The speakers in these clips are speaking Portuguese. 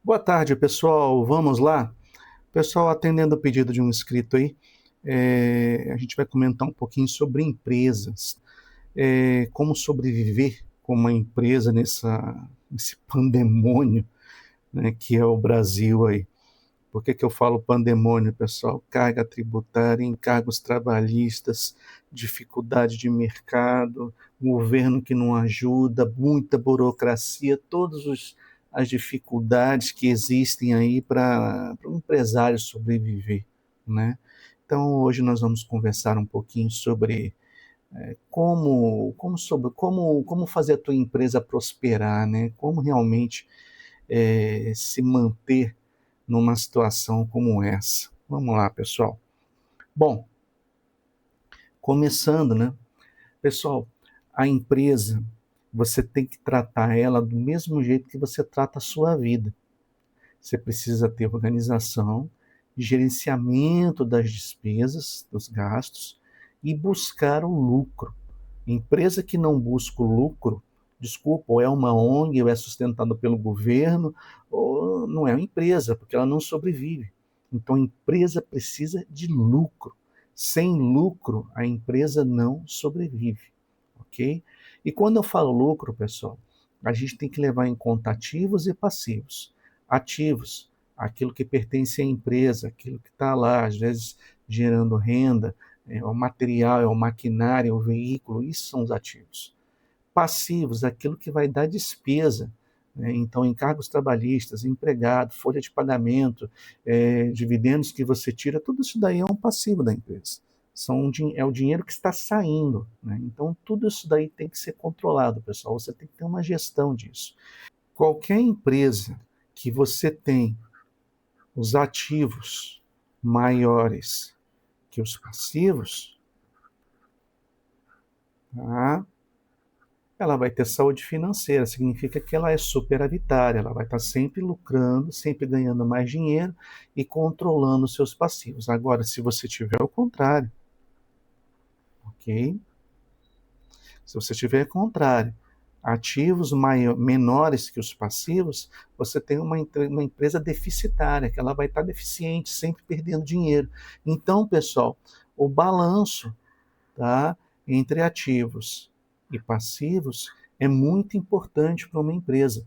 Boa tarde, pessoal. Vamos lá? Pessoal, atendendo o pedido de um inscrito aí, a gente vai comentar um pouquinho sobre empresas, como sobreviver com uma empresa nesse pandemônio, né, que é o Brasil aí. Por que eu falo pandemônio, pessoal? Carga tributária, encargos trabalhistas, dificuldade de mercado, governo que não ajuda, muita burocracia, as dificuldades que existem aí para o empresário sobreviver, né? Então, hoje nós vamos conversar um pouquinho sobre como fazer a tua empresa prosperar, né? Como realmente se manter numa situação como essa. Vamos lá, pessoal. Bom, começando, né? Pessoal, a empresa, você tem que tratar ela do mesmo jeito que você trata a sua vida. Você precisa ter organização, gerenciamento das despesas, dos gastos e buscar o lucro. Empresa que não busca o lucro, desculpa, ou é uma ONG, ou é sustentada pelo governo, ou não é uma empresa, porque ela não sobrevive. Então a empresa precisa de lucro. Sem lucro, a empresa não sobrevive, ok? E quando eu falo lucro, pessoal, a gente tem que levar em conta ativos e passivos. Ativos, aquilo que pertence à empresa, aquilo que está lá, às vezes gerando renda, é o material, é o maquinário, é o veículo, isso são os ativos. Passivos, aquilo que vai dar despesa, né? Então, encargos trabalhistas, empregado, folha de pagamento, dividendos que você tira, tudo isso daí é um passivo da empresa. É o dinheiro que está saindo, né? Então, tudo isso daí tem que ser controlado, pessoal. Você tem que ter uma gestão disso. Qualquer empresa que você tem os ativos maiores que os passivos, tá? Ela vai ter saúde financeira, significa que ela é superavitária, ela vai estar sempre lucrando, sempre ganhando mais dinheiro e controlando seus passivos. Agora, se você tiver o contrário, ok? Se você tiver o contrário, ativos menores que os passivos, você tem uma empresa deficitária, que ela vai estar deficiente, sempre perdendo dinheiro. Então, pessoal, o balanço, tá, entre ativos e passivos é muito importante para uma empresa.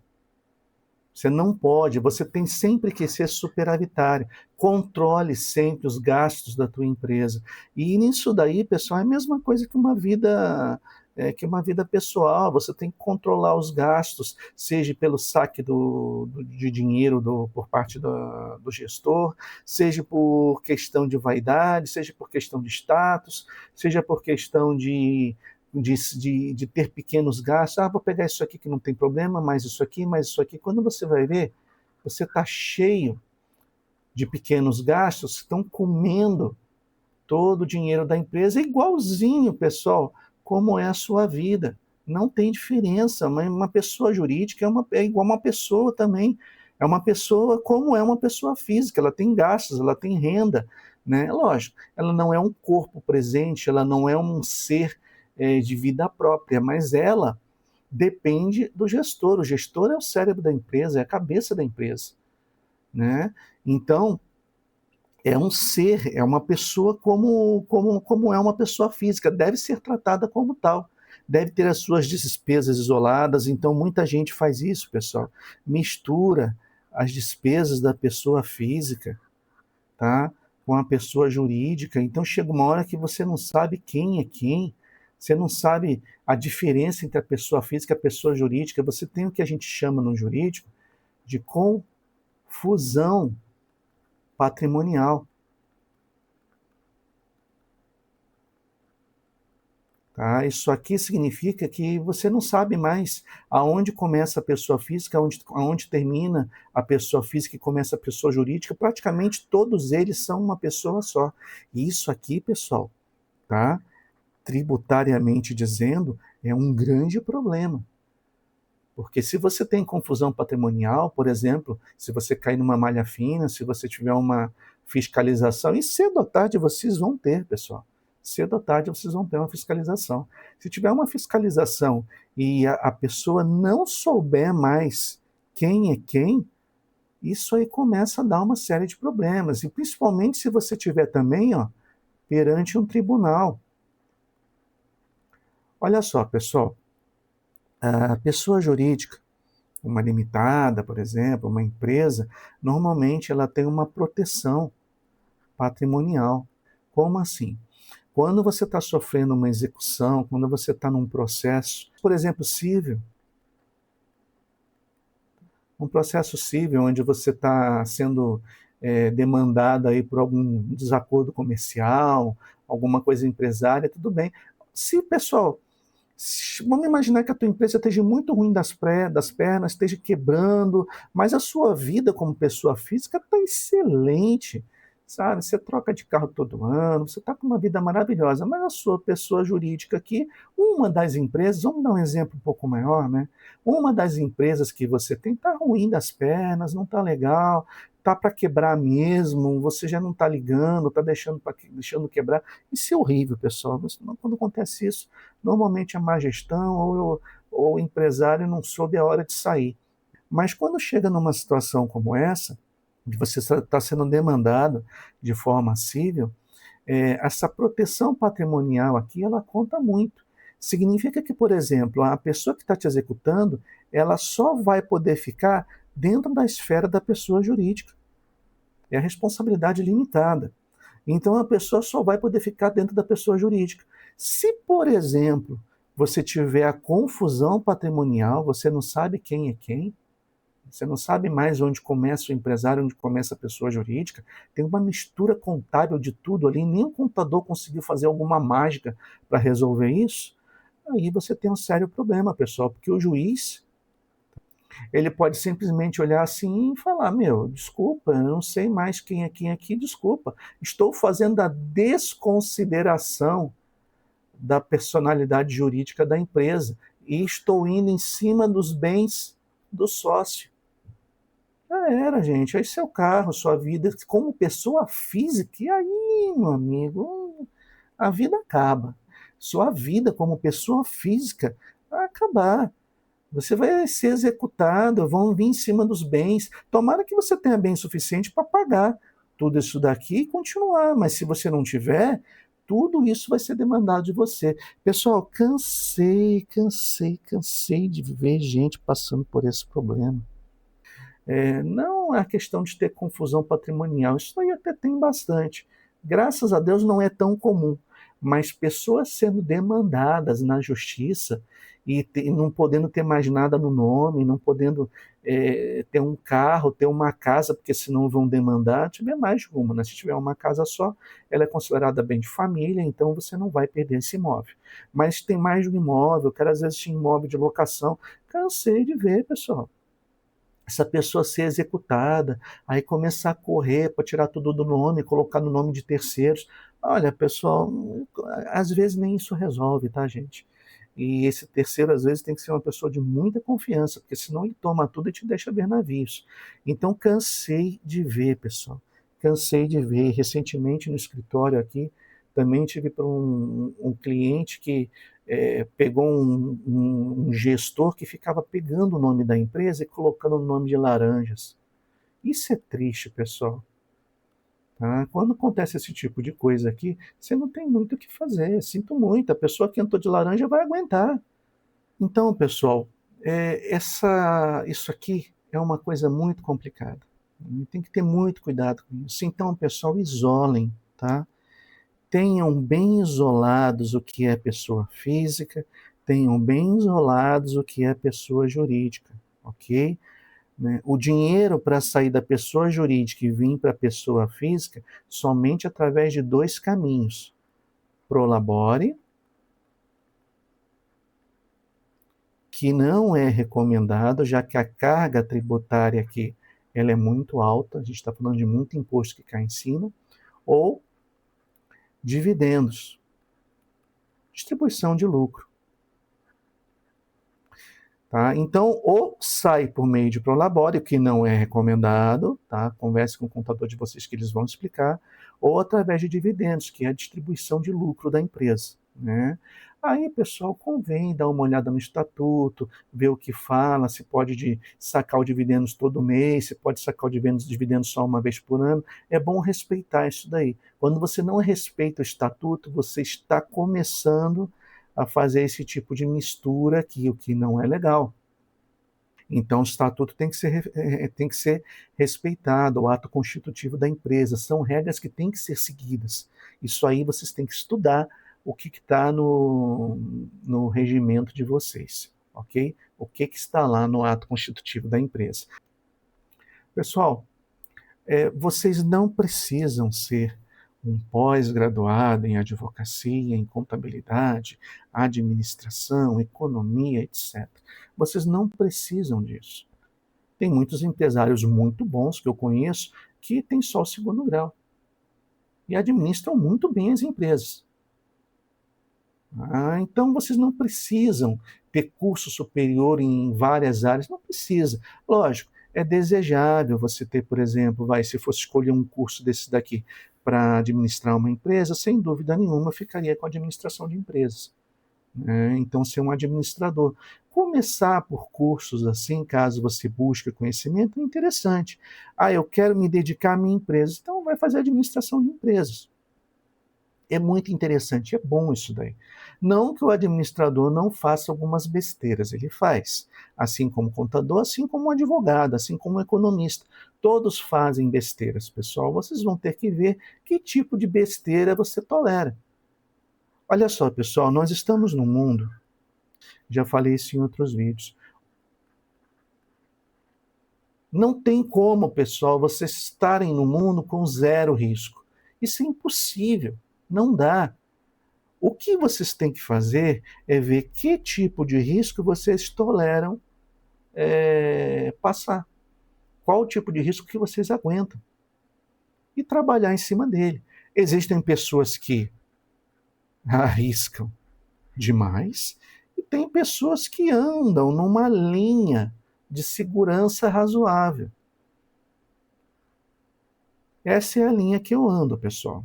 Você não pode, você tem sempre que ser superavitário. Controle sempre os gastos da tua empresa. E nisso daí, pessoal, é a mesma coisa que uma vida pessoal. Você tem que controlar os gastos, seja pelo saque de dinheiro por parte do gestor, seja por questão de vaidade, seja por questão de status, seja por questão de ter pequenos gastos. Ah, vou pegar isso aqui que não tem problema, mais isso aqui, mais isso aqui. Quando você vai ver, você está cheio de pequenos gastos que estão comendo todo o dinheiro da empresa, igualzinho, pessoal, como é a sua vida. Não tem diferença. Uma pessoa jurídica é igual uma pessoa também. É uma pessoa como é uma pessoa física. Ela tem gastos, ela tem renda, né? Lógico, ela não é um corpo presente, ela não é um ser de vida própria, mas ela depende do gestor. O gestor é o cérebro da empresa, é a cabeça da empresa, né? Então, é um ser, é uma pessoa como é uma pessoa física, deve ser tratada como tal, deve ter as suas despesas isoladas. Então, muita gente faz isso, pessoal, mistura as despesas da pessoa física, tá, com a pessoa jurídica. Então, chega uma hora que você não sabe quem é quem, você não sabe a diferença entre a pessoa física e a pessoa jurídica. Você tem o que a gente chama no jurídico de confusão patrimonial. Tá? Isso aqui significa que você não sabe mais aonde começa a pessoa física, aonde termina a pessoa física e começa a pessoa jurídica. Praticamente todos eles são uma pessoa só. E isso aqui, pessoal, tá? Tributariamente dizendo, é um grande problema. Porque se você tem confusão patrimonial, por exemplo, se você cair numa malha fina, se você tiver uma fiscalização, e cedo ou tarde vocês vão ter, pessoal. Cedo ou tarde vocês vão ter uma fiscalização. Se tiver uma fiscalização e a pessoa não souber mais quem é quem, isso aí começa a dar uma série de problemas, e principalmente se você tiver também, ó, perante um tribunal. Olha só, pessoal, a pessoa jurídica, uma limitada, por exemplo, uma empresa, normalmente ela tem uma proteção patrimonial. Como assim? Quando você está sofrendo uma execução, quando você está num processo, por exemplo, civil, um processo civil onde você está sendo demandado aí por algum desacordo comercial, alguma coisa empresária, tudo bem. Se, pessoal, vamos imaginar que a tua empresa esteja muito ruim das pernas, esteja quebrando, mas a sua vida como pessoa física está excelente, sabe? Você troca de carro todo ano, você está com uma vida maravilhosa, mas a sua pessoa jurídica aqui, uma das empresas, vamos dar um exemplo um pouco maior, né? Uma das empresas que você tem está ruim das pernas, não está legal, tá para quebrar mesmo, você já não está ligando, está deixando quebrar. Isso é horrível, pessoal. Quando acontece isso, normalmente a má gestão ou o empresário não soube a hora de sair. Mas quando chega numa situação como essa, de você está sendo demandado de forma civil, essa proteção patrimonial aqui, ela conta muito. Significa que, por exemplo, a pessoa que está te executando, ela só vai poder ficar dentro da esfera da pessoa jurídica. É a responsabilidade limitada. Então a pessoa só vai poder ficar dentro da pessoa jurídica. Se, por exemplo, você tiver a confusão patrimonial, você não sabe quem é quem, você não sabe mais onde começa o empresário, onde começa a pessoa jurídica, tem uma mistura contábil de tudo ali, nem o contador conseguiu fazer alguma mágica para resolver isso, aí você tem um sério problema, pessoal, porque o juiz, ele pode simplesmente olhar assim e falar, meu, desculpa, eu não sei mais quem é quem aqui, desculpa, estou fazendo a desconsideração da personalidade jurídica da empresa e estou indo em cima dos bens do sócio. Já era, gente. Aí seu carro, sua vida, como pessoa física, e aí, meu amigo, a vida acaba. Sua vida como pessoa física vai acabar. Você vai ser executado, vão vir em cima dos bens. Tomara que você tenha bem suficiente para pagar tudo isso daqui e continuar, mas se você não tiver, tudo isso vai ser demandado de você. Pessoal, cansei de ver gente passando por esse problema. Não é a questão de ter confusão patrimonial, isso aí até tem bastante. Graças a Deus não é tão comum, mas pessoas sendo demandadas na justiça e não podendo ter mais nada no nome, não podendo ter um carro, ter uma casa, porque senão vão demandar, tiver mais de uma, né? Se tiver uma casa só, ela é considerada bem de família, então você não vai perder esse imóvel. Mas tem mais de um imóvel, quero às vezes tinha imóvel de locação, cansei de ver, pessoal, essa pessoa ser executada, aí começar a correr para tirar tudo do nome, colocar no nome de terceiros. Olha, pessoal, às vezes nem isso resolve, tá, gente? E esse terceiro, às vezes, tem que ser uma pessoa de muita confiança, porque senão ele toma tudo e te deixa ver navios. Então, cansei de ver, pessoal. Cansei de ver. Recentemente, no escritório aqui, também tive para um cliente que pegou um gestor que ficava pegando o nome da empresa e colocando o nome de Laranjas. Isso é triste, pessoal. Tá? Quando acontece esse tipo de coisa aqui, você não tem muito o que fazer. Sinto muito, a pessoa que entrou de laranja vai aguentar. Então, pessoal, isso aqui é uma coisa muito complicada. Tem que ter muito cuidado com isso. Então, pessoal, isolem, tá? Tenham bem isolados o que é pessoa física, tenham bem isolados o que é pessoa jurídica, ok? Né? O dinheiro para sair da pessoa jurídica e vir para a pessoa física somente através de dois caminhos. Prolabore, que não é recomendado, já que a carga tributária aqui ela é muito alta, a gente está falando de muito imposto que cai em cima, ou dividendos, distribuição de lucro. Tá? Então, ou sai por meio de Prolabore, o que não é recomendado, tá? Converse com o contador de vocês que eles vão explicar, ou através de dividendos, que é a distribuição de lucro da empresa. Né? Aí, pessoal, convém dar uma olhada no estatuto, ver o que fala, se pode sacar os dividendos todo mês, se pode sacar os dividendos só uma vez por ano. É bom respeitar isso daí. Quando você não respeita o estatuto, você está começando a fazer esse tipo de mistura aqui, o que não é legal. Então, o estatuto tem que ser respeitado, o ato constitutivo da empresa. São regras que têm que ser seguidas. Isso aí vocês têm que estudar o que está no regimento de vocês, ok? O que está lá no ato constitutivo da empresa. Pessoal, vocês não precisam ser um pós-graduado em advocacia, em contabilidade, administração, economia, etc. Vocês não precisam disso. Tem muitos empresários muito bons que eu conheço que têm só o segundo grau e administram muito bem as empresas. Então vocês não precisam ter curso superior em várias áreas, não precisa. Lógico, é desejável você ter, por exemplo, se fosse escolher um curso desse daqui para administrar uma empresa, sem dúvida nenhuma eu ficaria com a administração de empresas. Então, ser um administrador. Começar por cursos assim, caso você busque conhecimento, é interessante. Eu quero me dedicar à minha empresa, então vai fazer administração de empresas. É muito interessante, é bom isso daí. Não que o administrador não faça algumas besteiras, ele faz. Assim como contador, assim como advogado, assim como economista. Todos fazem besteiras, pessoal. Vocês vão ter que ver que tipo de besteira você tolera. Olha só, pessoal, nós estamos num mundo, já falei isso em outros vídeos. Não tem como, pessoal, vocês estarem no mundo com zero risco. Isso é impossível, não dá. O que vocês têm que fazer é ver que tipo de risco vocês toleram passar. Qual o tipo de risco que vocês aguentam. E trabalhar em cima dele. Existem pessoas que arriscam demais e tem pessoas que andam numa linha de segurança razoável. Essa é a linha que eu ando, pessoal.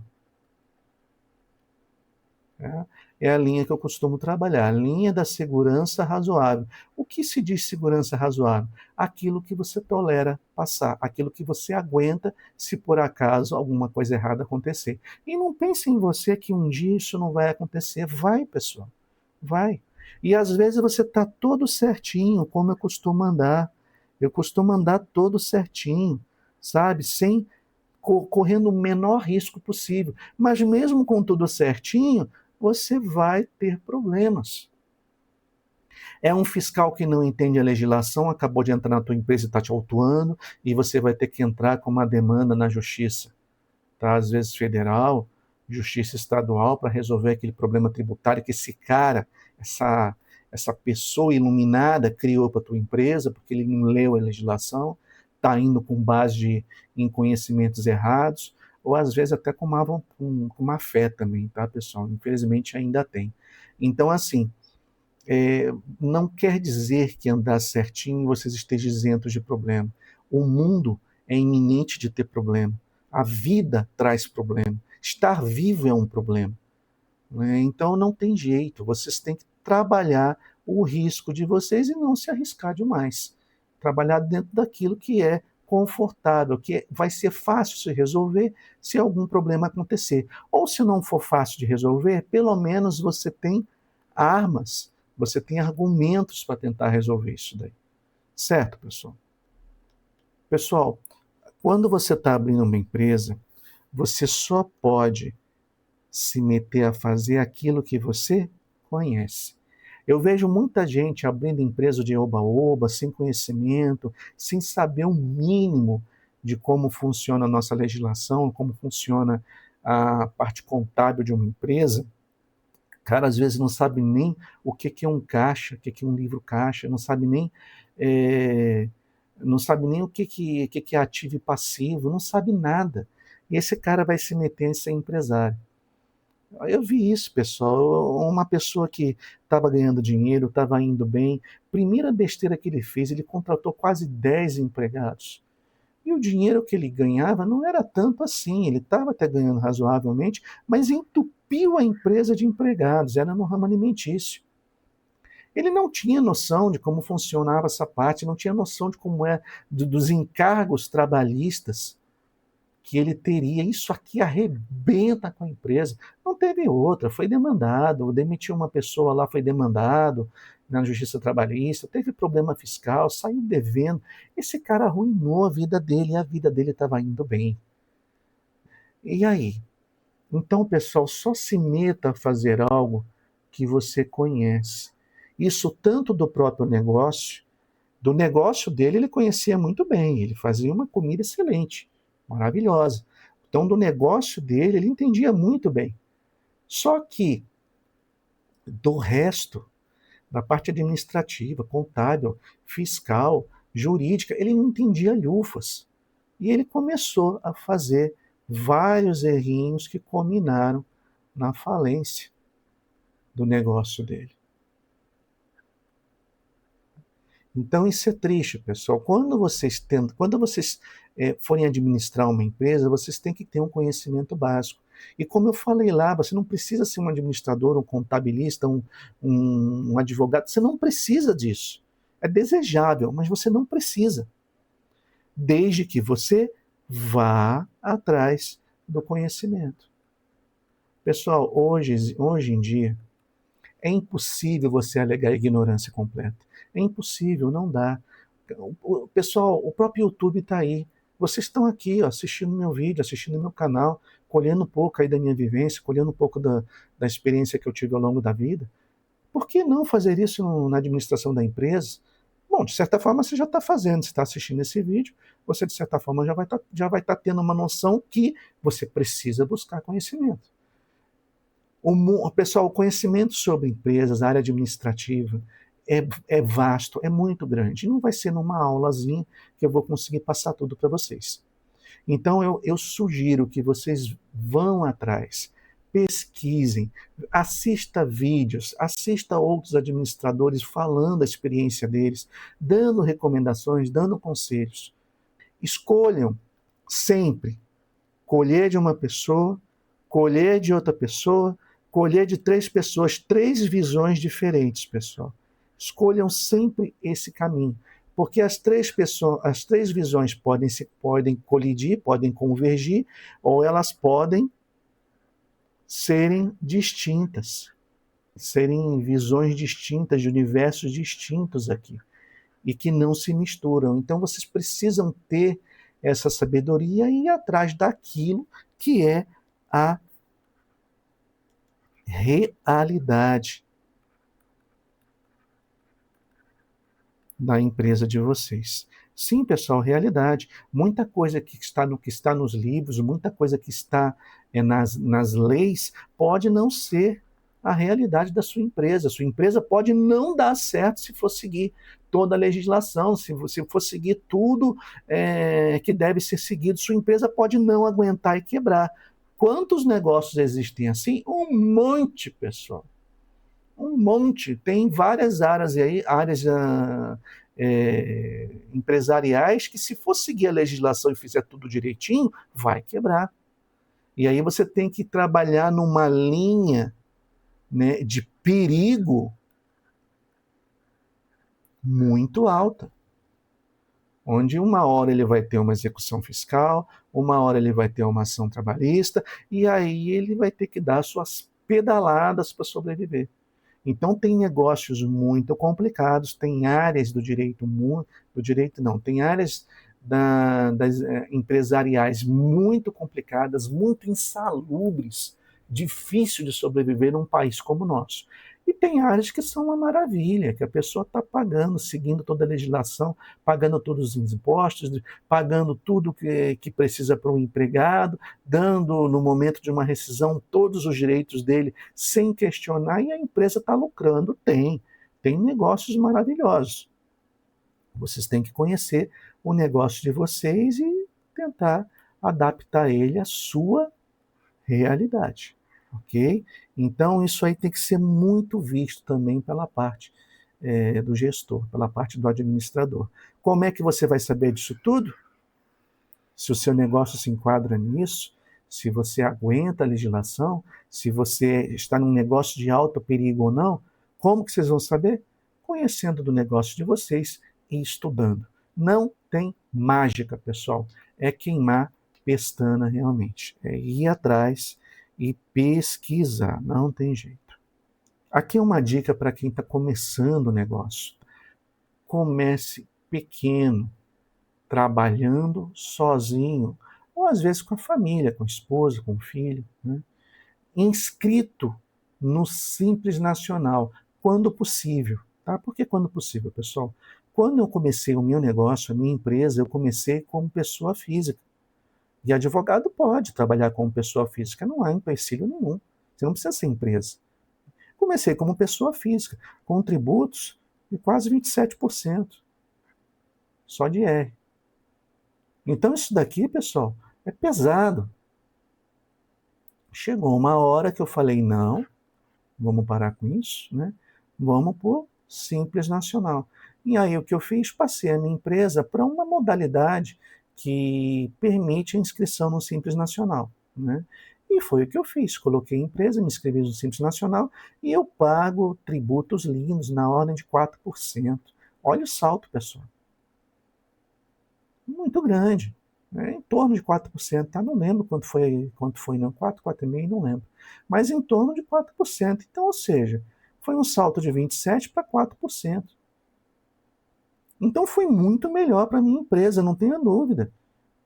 É a linha que eu costumo trabalhar, a linha da segurança razoável. O que se diz segurança razoável? Aquilo que você tolera passar, aquilo que você aguenta se por acaso alguma coisa errada acontecer. E não pense em você que um dia isso não vai acontecer. Vai, pessoal, vai. E às vezes você está todo certinho, como eu costumo andar. Eu costumo andar todo certinho, sabe? Sem correndo o menor risco possível. Mas mesmo com tudo certinho, você vai ter problemas. É um fiscal que não entende a legislação, acabou de entrar na tua empresa e está te autuando, e você vai ter que entrar com uma demanda na justiça, tá? Às vezes federal, justiça estadual, para resolver aquele problema tributário que esse cara, essa pessoa iluminada criou para a tua empresa, porque ele não leu a legislação, está indo com base em conhecimentos errados, ou às vezes até com má fé também, tá, pessoal? Infelizmente ainda tem. Então, assim, não quer dizer que andar certinho vocês estejam isentos de problema. O mundo é iminente de ter problema. A vida traz problema. Estar vivo é um problema. Então não tem jeito. Vocês têm que trabalhar o risco de vocês e não se arriscar demais. Trabalhar dentro daquilo que é confortável, que vai ser fácil se resolver se algum problema acontecer. Ou se não for fácil de resolver, pelo menos você tem armas, você tem argumentos para tentar resolver isso daí. Certo, pessoal? Pessoal, quando você está abrindo uma empresa, você só pode se meter a fazer aquilo que você conhece. Eu vejo muita gente abrindo empresa de oba-oba, sem conhecimento, sem saber o mínimo de como funciona a nossa legislação, como funciona a parte contábil de uma empresa. Cara, às vezes não sabe nem o que é um caixa, o que é um livro caixa, não sabe nem, não sabe nem o que é ativo e passivo, não sabe nada. E esse cara vai se meter em ser empresário. Eu vi isso, pessoal. Uma pessoa que estava ganhando dinheiro, estava indo bem. Primeira besteira que ele fez, ele contratou quase 10 empregados. E o dinheiro que ele ganhava não era tanto assim. Ele estava até ganhando razoavelmente, mas entupiu entupiu a empresa de empregados, era no ramo alimentício. Ele não tinha noção de como funcionava essa parte, não tinha noção de como é dos encargos trabalhistas que ele teria. Isso aqui arrebenta com a empresa. Não teve outra, foi demandado, demitiu uma pessoa lá, foi demandado na Justiça Trabalhista, teve problema fiscal, saiu devendo. Esse cara arruinou a vida dele e a vida dele estava indo bem. E aí? Então, pessoal, só se meta a fazer algo que você conhece. Isso tanto do próprio negócio, do negócio dele ele conhecia muito bem, ele fazia uma comida excelente, maravilhosa. Então, do negócio dele ele entendia muito bem. Só que do resto, da parte administrativa, contábil, fiscal, jurídica, ele não entendia lhufas. E ele começou a fazer vários errinhos que culminaram na falência do negócio dele. Então isso é triste, pessoal. Quando vocês forem administrar uma empresa, vocês têm que ter um conhecimento básico. E como eu falei lá, você não precisa ser um administrador, um contabilista, um advogado. Você não precisa disso. É desejável, mas você não precisa. Desde que você vá atrás do conhecimento. Pessoal, hoje em dia, é impossível você alegar ignorância completa. É impossível, não dá. Pessoal, o próprio YouTube está aí. Vocês estão aqui, ó, assistindo meu vídeo, assistindo meu canal, colhendo um pouco aí da minha vivência, colhendo um pouco da experiência que eu tive ao longo da vida. Por que não fazer isso na administração da empresa? Bom, de certa forma você já está fazendo, você está assistindo esse vídeo, você de certa forma já vai tá tendo uma noção que você precisa buscar conhecimento. Pessoal, o conhecimento sobre empresas, a área administrativa, é vasto, é muito grande. Não vai ser numa aulazinha que eu vou conseguir passar tudo para vocês. Então, eu sugiro que vocês vão atrás, pesquisem, assista vídeos, assista outros administradores falando a experiência deles, dando recomendações, dando conselhos. Escolham sempre colher de uma pessoa, colher de outra pessoa, colher de 3 pessoas, 3 visões diferentes, pessoal. Escolham sempre esse caminho, porque as 3 visões podem colidir, podem convergir, ou elas podem serem distintas, serem visões distintas de universos distintos aqui, e que não se misturam. Então vocês precisam ter essa sabedoria e ir atrás daquilo que é a realidade da empresa de vocês. Sim, pessoal, realidade. Muita coisa que está nos livros, muita coisa que está nas leis, pode não ser a realidade da sua empresa. Sua empresa pode não dar certo se for seguir toda a legislação, se for seguir tudo que deve ser seguido. Sua empresa pode não aguentar e quebrar. Quantos negócios existem assim? Um monte, pessoal. Um monte. Tem várias áreas aí, empresariais que, se for seguir a legislação e fizer tudo direitinho, vai quebrar. E aí você tem que trabalhar numa linha, né, de perigo muito alta, onde uma hora ele vai ter uma execução fiscal, uma hora ele vai ter uma ação trabalhista, e aí ele vai ter que dar suas pedaladas para sobreviver. Então tem negócios muito complicados, tem áreas tem áreas das empresariais muito complicadas, muito insalubres, difícil de sobreviver num país como o nosso. E tem áreas que são uma maravilha, que a pessoa está pagando, seguindo toda a legislação, pagando todos os impostos, pagando tudo que precisa para um empregado, dando, no momento de uma rescisão, todos os direitos dele, sem questionar, e a empresa está lucrando. Tem negócios maravilhosos. Vocês têm que conhecer o negócio de vocês e tentar adaptar ele à sua realidade. Ok? Então, isso aí tem que ser muito visto também pela parte do gestor, pela parte do administrador. Como é que você vai saber disso tudo? Se o seu negócio se enquadra nisso, se você aguenta a legislação, se você está num negócio de alto perigo ou não. Como que vocês vão saber? Conhecendo do negócio de vocês e estudando. Não tem mágica, pessoal. É queimar pestana realmente. É ir atrás e pesquisar. Não tem jeito. Aqui é uma dica para quem está começando o negócio. Comece pequeno, trabalhando sozinho, ou às vezes com a família, com a esposa, com o filho, né? Inscrito no Simples Nacional, quando possível. Tá? Por que quando possível, pessoal? Quando eu comecei o meu negócio, a minha empresa, eu comecei como pessoa física. E advogado pode trabalhar como pessoa física, não há empecilho nenhum. Você não precisa ser empresa. Comecei como pessoa física, com tributos de quase 27%, só de R. Então isso daqui, pessoal, é pesado. Chegou uma hora que eu falei, não, vamos parar com isso, né? Vamos por Simples Nacional. E aí o que eu fiz? Passei a minha empresa para uma modalidade que permite a inscrição no Simples Nacional, né? E foi o que eu fiz. Coloquei a empresa, me inscrevi no Simples Nacional e eu pago tributos lindos na ordem de 4%. Olha o salto, pessoal. Muito grande. Né? Em torno de 4%, tá? Não lembro quanto foi não, 4, 4,5%, não lembro. Mas em torno de 4%. Então, ou seja, foi um salto de 27% para 4%. Então foi muito melhor para a minha empresa, não tenha dúvida.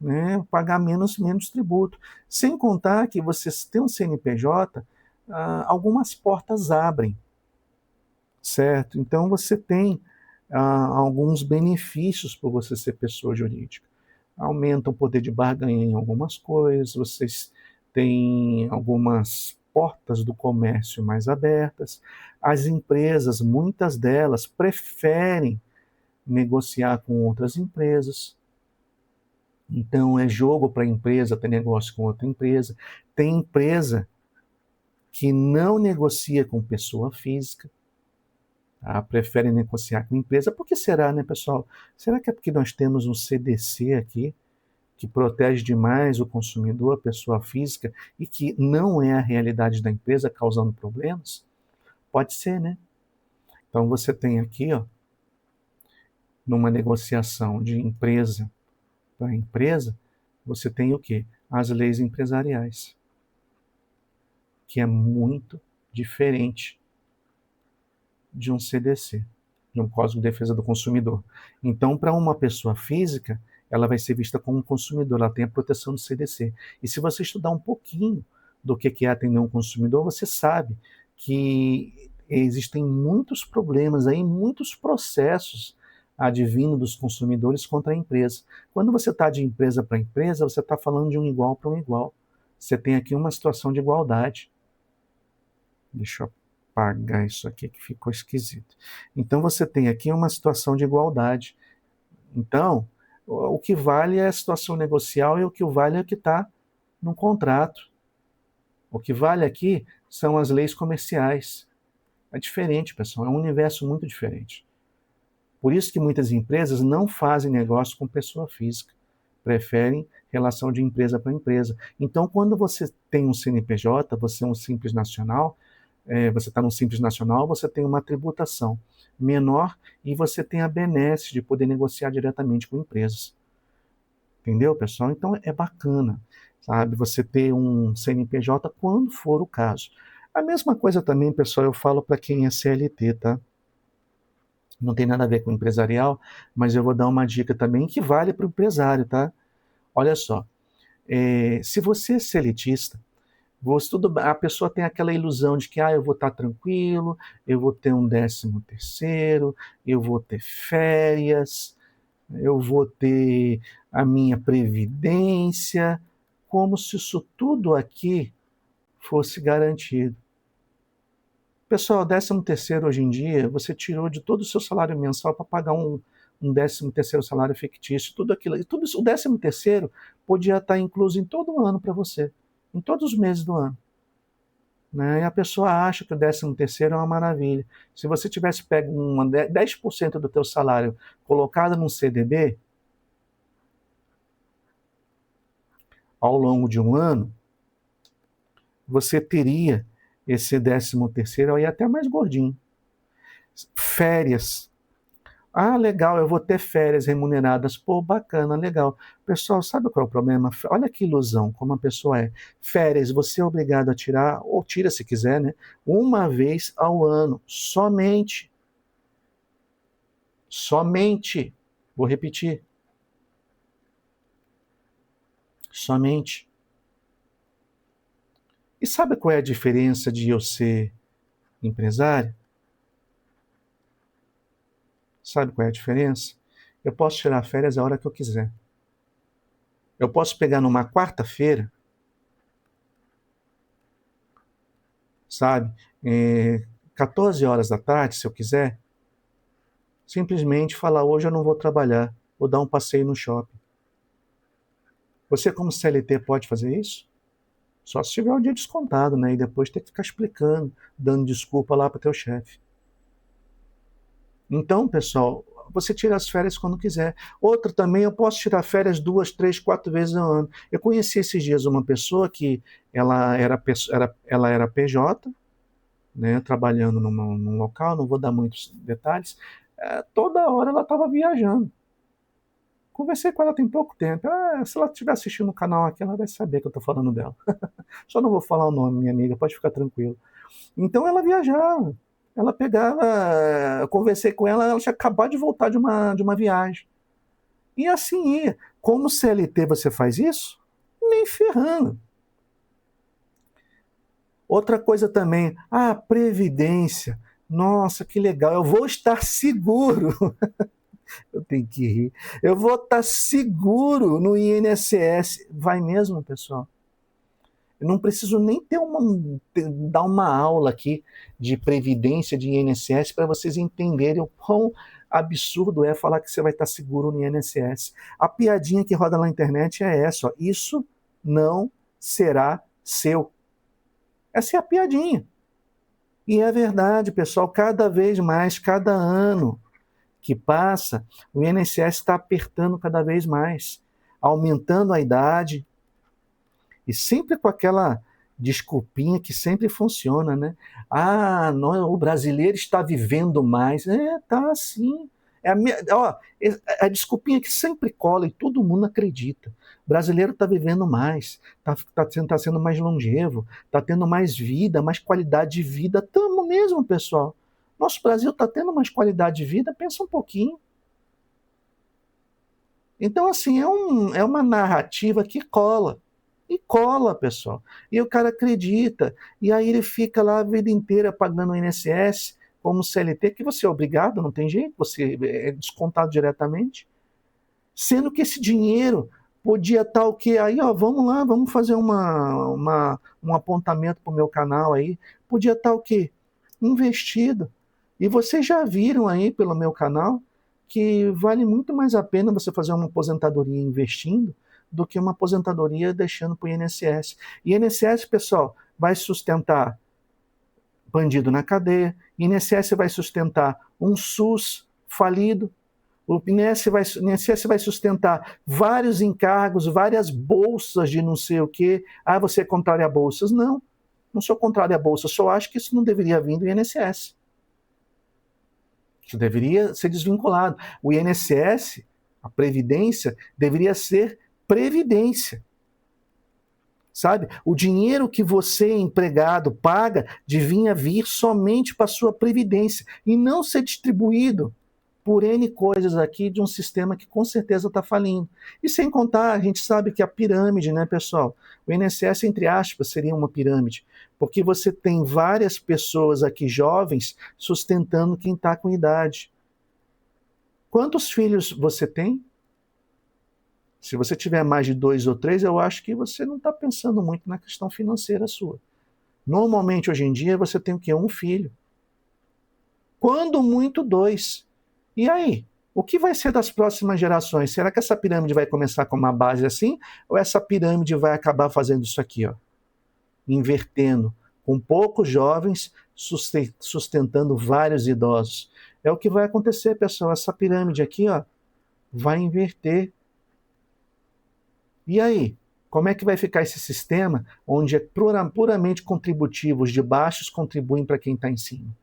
Né? Pagar menos tributo. Sem contar que você tem um CNPJ, algumas portas abrem, certo? Então você tem alguns benefícios por você ser pessoa jurídica. Aumenta o poder de barganha em algumas coisas, vocês têm algumas portas do comércio mais abertas. As empresas, muitas delas, preferem negociar com outras empresas. Então, é jogo para a empresa ter negócio com outra empresa. Tem empresa que não negocia com pessoa física, tá? Prefere negociar com empresa. Por que será, né, pessoal? Será que é porque nós temos um CDC aqui, que protege demais o consumidor, a pessoa física, e que não é a realidade da empresa, causando problemas? Pode ser, né? Então, você tem aqui, ó, numa negociação de empresa para empresa, você tem o quê? As leis empresariais, que é muito diferente de um CDC, de um Código de Defesa do Consumidor. Então, para uma pessoa física, ela vai ser vista como um consumidor, ela tem a proteção do CDC. E se você estudar um pouquinho do que é atender um consumidor, você sabe que existem muitos problemas aí, muitos processos advindo dos consumidores contra a empresa. Quando você está de empresa para empresa, você está falando de um igual para um igual. Você tem aqui uma situação de igualdade. Deixa eu apagar isso aqui que ficou esquisito. Então você tem aqui uma situação de igualdade. Então, o que vale é a situação negocial e o que vale é o que está no contrato. O que vale aqui são as leis comerciais. É diferente, pessoal, é um universo muito diferente. Por isso que muitas empresas não fazem negócio com pessoa física, preferem relação de empresa para empresa. Então, quando você tem um CNPJ, você é um Simples Nacional, você está no Simples Nacional, você tem uma tributação menor e você tem a benesse de poder negociar diretamente com empresas. Entendeu, pessoal? Então é bacana, sabe, você ter um CNPJ quando for o caso. A mesma coisa também, pessoal, eu falo para quem é CLT, tá? Não tem nada a ver com empresarial, mas eu vou dar uma dica também que vale para o empresário, tá? Olha só, se você é seletista, a pessoa tem aquela ilusão de que eu vou estar tranquilo, eu vou ter um 13º, eu vou ter férias, eu vou ter a minha previdência, como se isso tudo aqui fosse garantido. Pessoal, 13º hoje em dia, você tirou de todo o seu salário mensal para pagar um 13º salário fictício, tudo aquilo. E tudo isso, o 13º podia estar incluso em todo o ano para você, em todos os meses do ano. Né? E a pessoa acha que o 13º é uma maravilha. Se você tivesse pego 10% do teu salário colocado num CDB, ao longo de um ano, você teria esse 13º aí até mais gordinho. Férias. Ah, legal, eu vou ter férias remuneradas. Pô, bacana, legal. Pessoal, sabe qual é o problema? Olha que ilusão, como a pessoa é. Férias, você é obrigado a tirar, ou tira se quiser, né? Uma vez ao ano, somente. Somente. Vou repetir. Somente. E sabe qual é a diferença de eu ser empresário? Sabe qual é a diferença? Eu posso tirar férias a hora que eu quiser. Eu posso pegar numa quarta-feira, sabe? 14 horas da tarde, se eu quiser, simplesmente falar, hoje eu não vou trabalhar, vou dar um passeio no shopping. Você, como CLT, pode fazer isso? Só se tiver um dia descontado, né? E depois ter que ficar explicando, dando desculpa lá para o teu chefe. Então, pessoal, você tira as férias quando quiser. Outra também, eu posso tirar férias 2, 3, 4 vezes ao ano. Eu conheci esses dias uma pessoa que ela era PJ, né, trabalhando num local, não vou dar muitos detalhes, toda hora ela estava viajando. Conversei com ela tem pouco tempo. Se ela estiver assistindo o canal aqui, ela vai saber que eu estou falando dela. Só não vou falar o nome, minha amiga, pode ficar tranquilo. Então ela viajava. Ela pegava, eu conversei com ela, ela tinha acabado de voltar de uma viagem. E assim ia. Como CLT você faz isso? Nem ferrando. Outra coisa também, previdência. Nossa, que legal, eu vou estar seguro. Eu tenho que rir. Eu vou estar seguro no INSS. Vai mesmo, pessoal? Eu não preciso nem dar uma aula aqui de previdência de INSS para vocês entenderem o quão absurdo é falar que você vai estar seguro no INSS. A piadinha que roda na internet é essa, ó, isso não será seu. Essa é a piadinha. E é verdade, pessoal, cada vez mais, cada ano que passa, o INSS está apertando cada vez mais, aumentando a idade, e sempre com aquela desculpinha que sempre funciona, né? O brasileiro está vivendo mais. Tá sim. A desculpinha que sempre cola e todo mundo acredita. O brasileiro está vivendo mais, tá sendo mais longevo, está tendo mais vida, mais qualidade de vida. Estamos mesmo, pessoal. Nosso Brasil está tendo mais qualidade de vida, pensa um pouquinho. Então, assim, é uma narrativa que cola. E cola, pessoal. E o cara acredita. E aí ele fica lá a vida inteira pagando o INSS como CLT, que você é obrigado, não tem jeito, você é descontado diretamente. Sendo que esse dinheiro podia estar o quê? Aí, ó, vamos lá, vamos fazer um apontamento para o meu canal aí. Podia estar o quê? Investido. E vocês já viram aí pelo meu canal que vale muito mais a pena você fazer uma aposentadoria investindo do que uma aposentadoria deixando para o INSS. E INSS, pessoal, vai sustentar bandido na cadeia, INSS vai sustentar um SUS falido, o INSS vai sustentar vários encargos, várias bolsas de não sei o quê. Você é contrário a bolsas? Não, não sou contrário a bolsas, só acho que isso não deveria vir do INSS. Isso deveria ser desvinculado. O INSS, a Previdência, deveria ser previdência. Sabe? O dinheiro que você, empregado, paga devia vir somente para a sua previdência e não ser distribuído por N coisas aqui de um sistema que com certeza está falindo. E sem contar, a gente sabe que a pirâmide, né, pessoal? O INSS, entre aspas, seria uma pirâmide, porque você tem várias pessoas aqui jovens sustentando quem está com idade. Quantos filhos você tem? Se você tiver mais de 2 ou 3, eu acho que você não está pensando muito na questão financeira sua. Normalmente, hoje em dia, você tem o quê? Um filho. Quando muito, 2. E aí? O que vai ser das próximas gerações? Será que essa pirâmide vai começar com uma base assim? Ou essa pirâmide vai acabar fazendo isso aqui, ó? Invertendo, com poucos jovens sustentando vários idosos. É o que vai acontecer, pessoal. Essa pirâmide aqui, ó, vai inverter. E aí? Como é que vai ficar esse sistema onde é puramente contributivo, os de baixos contribuem para quem está em cima?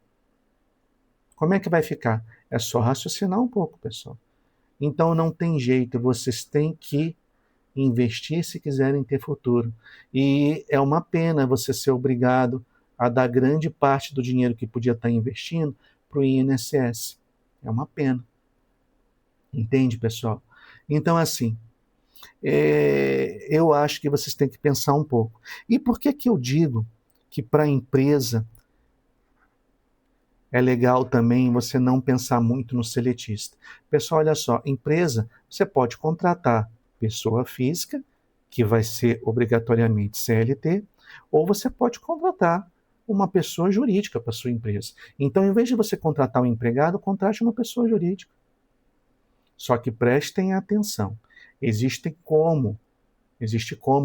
Como é que vai ficar? É só raciocinar um pouco, pessoal. Então não tem jeito, vocês têm que investir se quiserem ter futuro. E é uma pena você ser obrigado a dar grande parte do dinheiro que podia estar investindo para o INSS. É uma pena. Entende, pessoal? Então, assim, eu acho que vocês têm que pensar um pouco. E por que que eu digo que para a empresa é legal também você não pensar muito no seletista? Pessoal, olha só, empresa, você pode contratar pessoa física, que vai ser obrigatoriamente CLT, ou você pode contratar uma pessoa jurídica para sua empresa. Então, em vez de você contratar um empregado, contrate uma pessoa jurídica. Só que prestem atenção. Existe como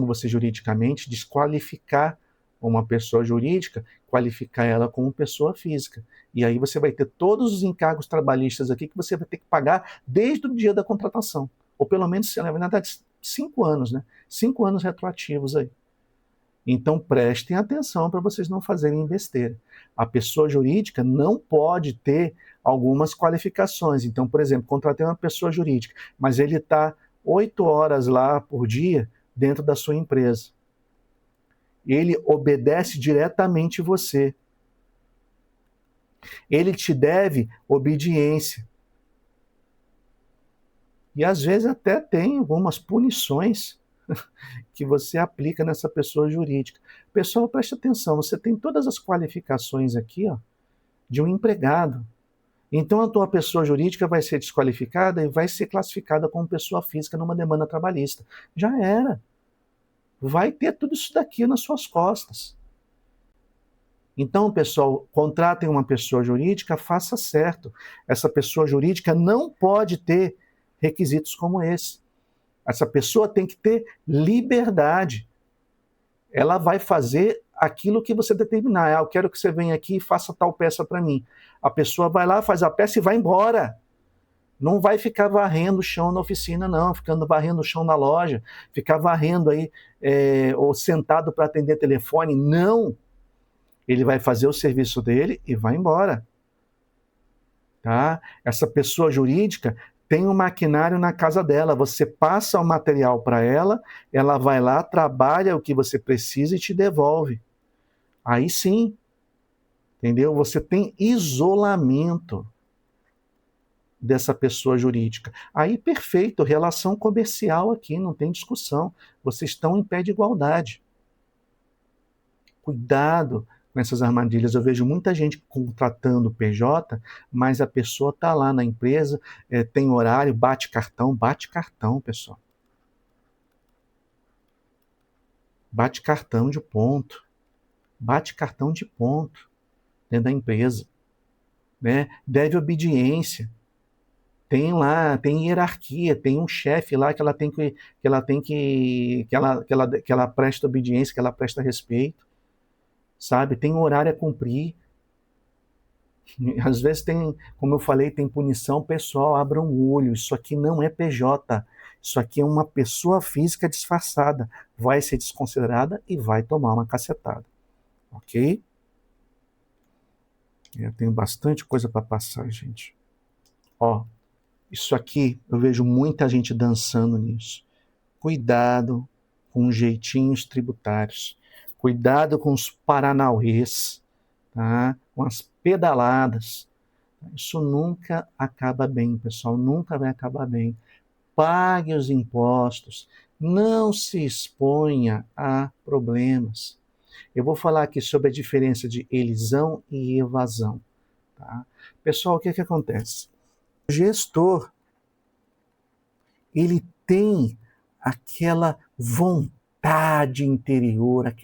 você juridicamente desqualificar uma pessoa jurídica, qualificar ela como pessoa física. E aí você vai ter todos os encargos trabalhistas aqui que você vai ter que pagar desde o dia da contratação. Ou pelo menos, na verdade, 5 anos, né? 5 anos retroativos aí. Então prestem atenção para vocês não fazerem besteira. A pessoa jurídica não pode ter algumas qualificações. Então, por exemplo, contratei uma pessoa jurídica, mas ele está 8 horas lá por dia dentro da sua empresa. Ele obedece diretamente você. Ele te deve obediência. E às vezes até tem algumas punições que você aplica nessa pessoa jurídica. Pessoal, preste atenção, você tem todas as qualificações aqui, ó, de um empregado. Então a tua pessoa jurídica vai ser desqualificada e vai ser classificada como pessoa física numa demanda trabalhista. Já era. Vai ter tudo isso daqui nas suas costas. Então, pessoal, contratem uma pessoa jurídica, faça certo. Essa pessoa jurídica não pode ter requisitos como esse. Essa pessoa tem que ter liberdade. Ela vai fazer aquilo que você determinar. Eu quero que você venha aqui e faça tal peça para mim. A pessoa vai lá, faz a peça e vai embora. Não vai ficar varrendo o chão na oficina, não, ficando varrendo o chão na loja, ficar varrendo aí, ou sentado para atender telefone. Não. Ele vai fazer o serviço dele e vai embora. Tá? Essa pessoa jurídica tem um maquinário na casa dela, você passa o material para ela, ela vai lá, trabalha o que você precisa e te devolve. Aí sim, entendeu? Você tem isolamento dessa pessoa jurídica. Aí perfeito, relação comercial aqui, não tem discussão. Vocês estão em pé de igualdade. Cuidado com essas armadilhas. Eu vejo muita gente contratando PJ, mas a pessoa está lá na empresa, tem horário, bate cartão, pessoal. Bate cartão de ponto. Bate cartão de ponto dentro da empresa. Né? Deve obediência. Tem lá, tem hierarquia, tem um chefe lá que ela presta obediência, que ela presta respeito, sabe? Tem um horário a cumprir. Às vezes tem, como eu falei, tem punição, pessoal, abram o olho, isso aqui não é PJ, isso aqui é uma pessoa física disfarçada, vai ser desconsiderada e vai tomar uma cacetada, ok? Eu tenho bastante coisa para passar, gente. Ó, isso aqui, eu vejo muita gente dançando nisso. Cuidado com os jeitinhos tributários. Cuidado com os paranauês, tá? Com as pedaladas. Isso nunca acaba bem, pessoal. Nunca vai acabar bem. Pague os impostos. Não se exponha a problemas. Eu vou falar aqui sobre a diferença de elisão e evasão. Tá? Pessoal, o que acontece? O gestor, ele tem aquela vontade interior,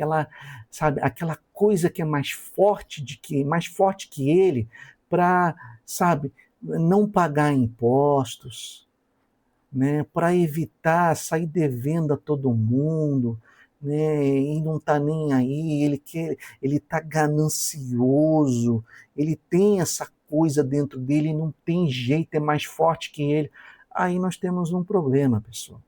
sabe, aquela coisa que é mais forte que ele para, sabe, não pagar impostos, né, para evitar sair devendo a todo mundo, né, e não tá nem aí, ele tá ganancioso, ele tem essa coisa dentro dele, não tem jeito, é mais forte que ele. Aí nós temos um problema, pessoal.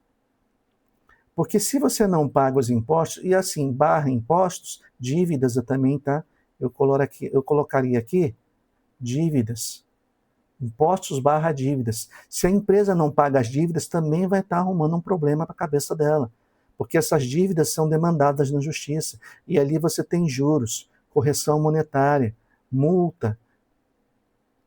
Porque se você não paga os impostos, e assim, barra impostos, dívidas eu também, tá? Eu colocaria aqui dívidas. Impostos barra dívidas. Se a empresa não paga as dívidas, também vai estar arrumando um problema para a cabeça dela. Porque essas dívidas são demandadas na justiça. E ali você tem juros, correção monetária, multa,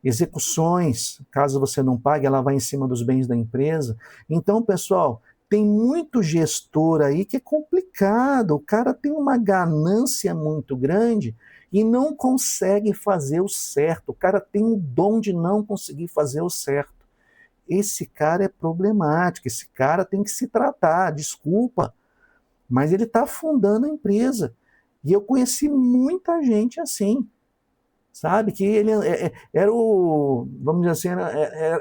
execuções. Caso você não pague, ela vai em cima dos bens da empresa. Então, pessoal, tem muito gestor aí que é complicado. O cara tem uma ganância muito grande e não consegue fazer o certo. O cara tem o dom de não conseguir fazer o certo. Esse cara é problemático, esse cara tem que se tratar, desculpa, mas ele está afundando a empresa. E eu conheci muita gente assim, sabe? Que ele era o, vamos dizer assim,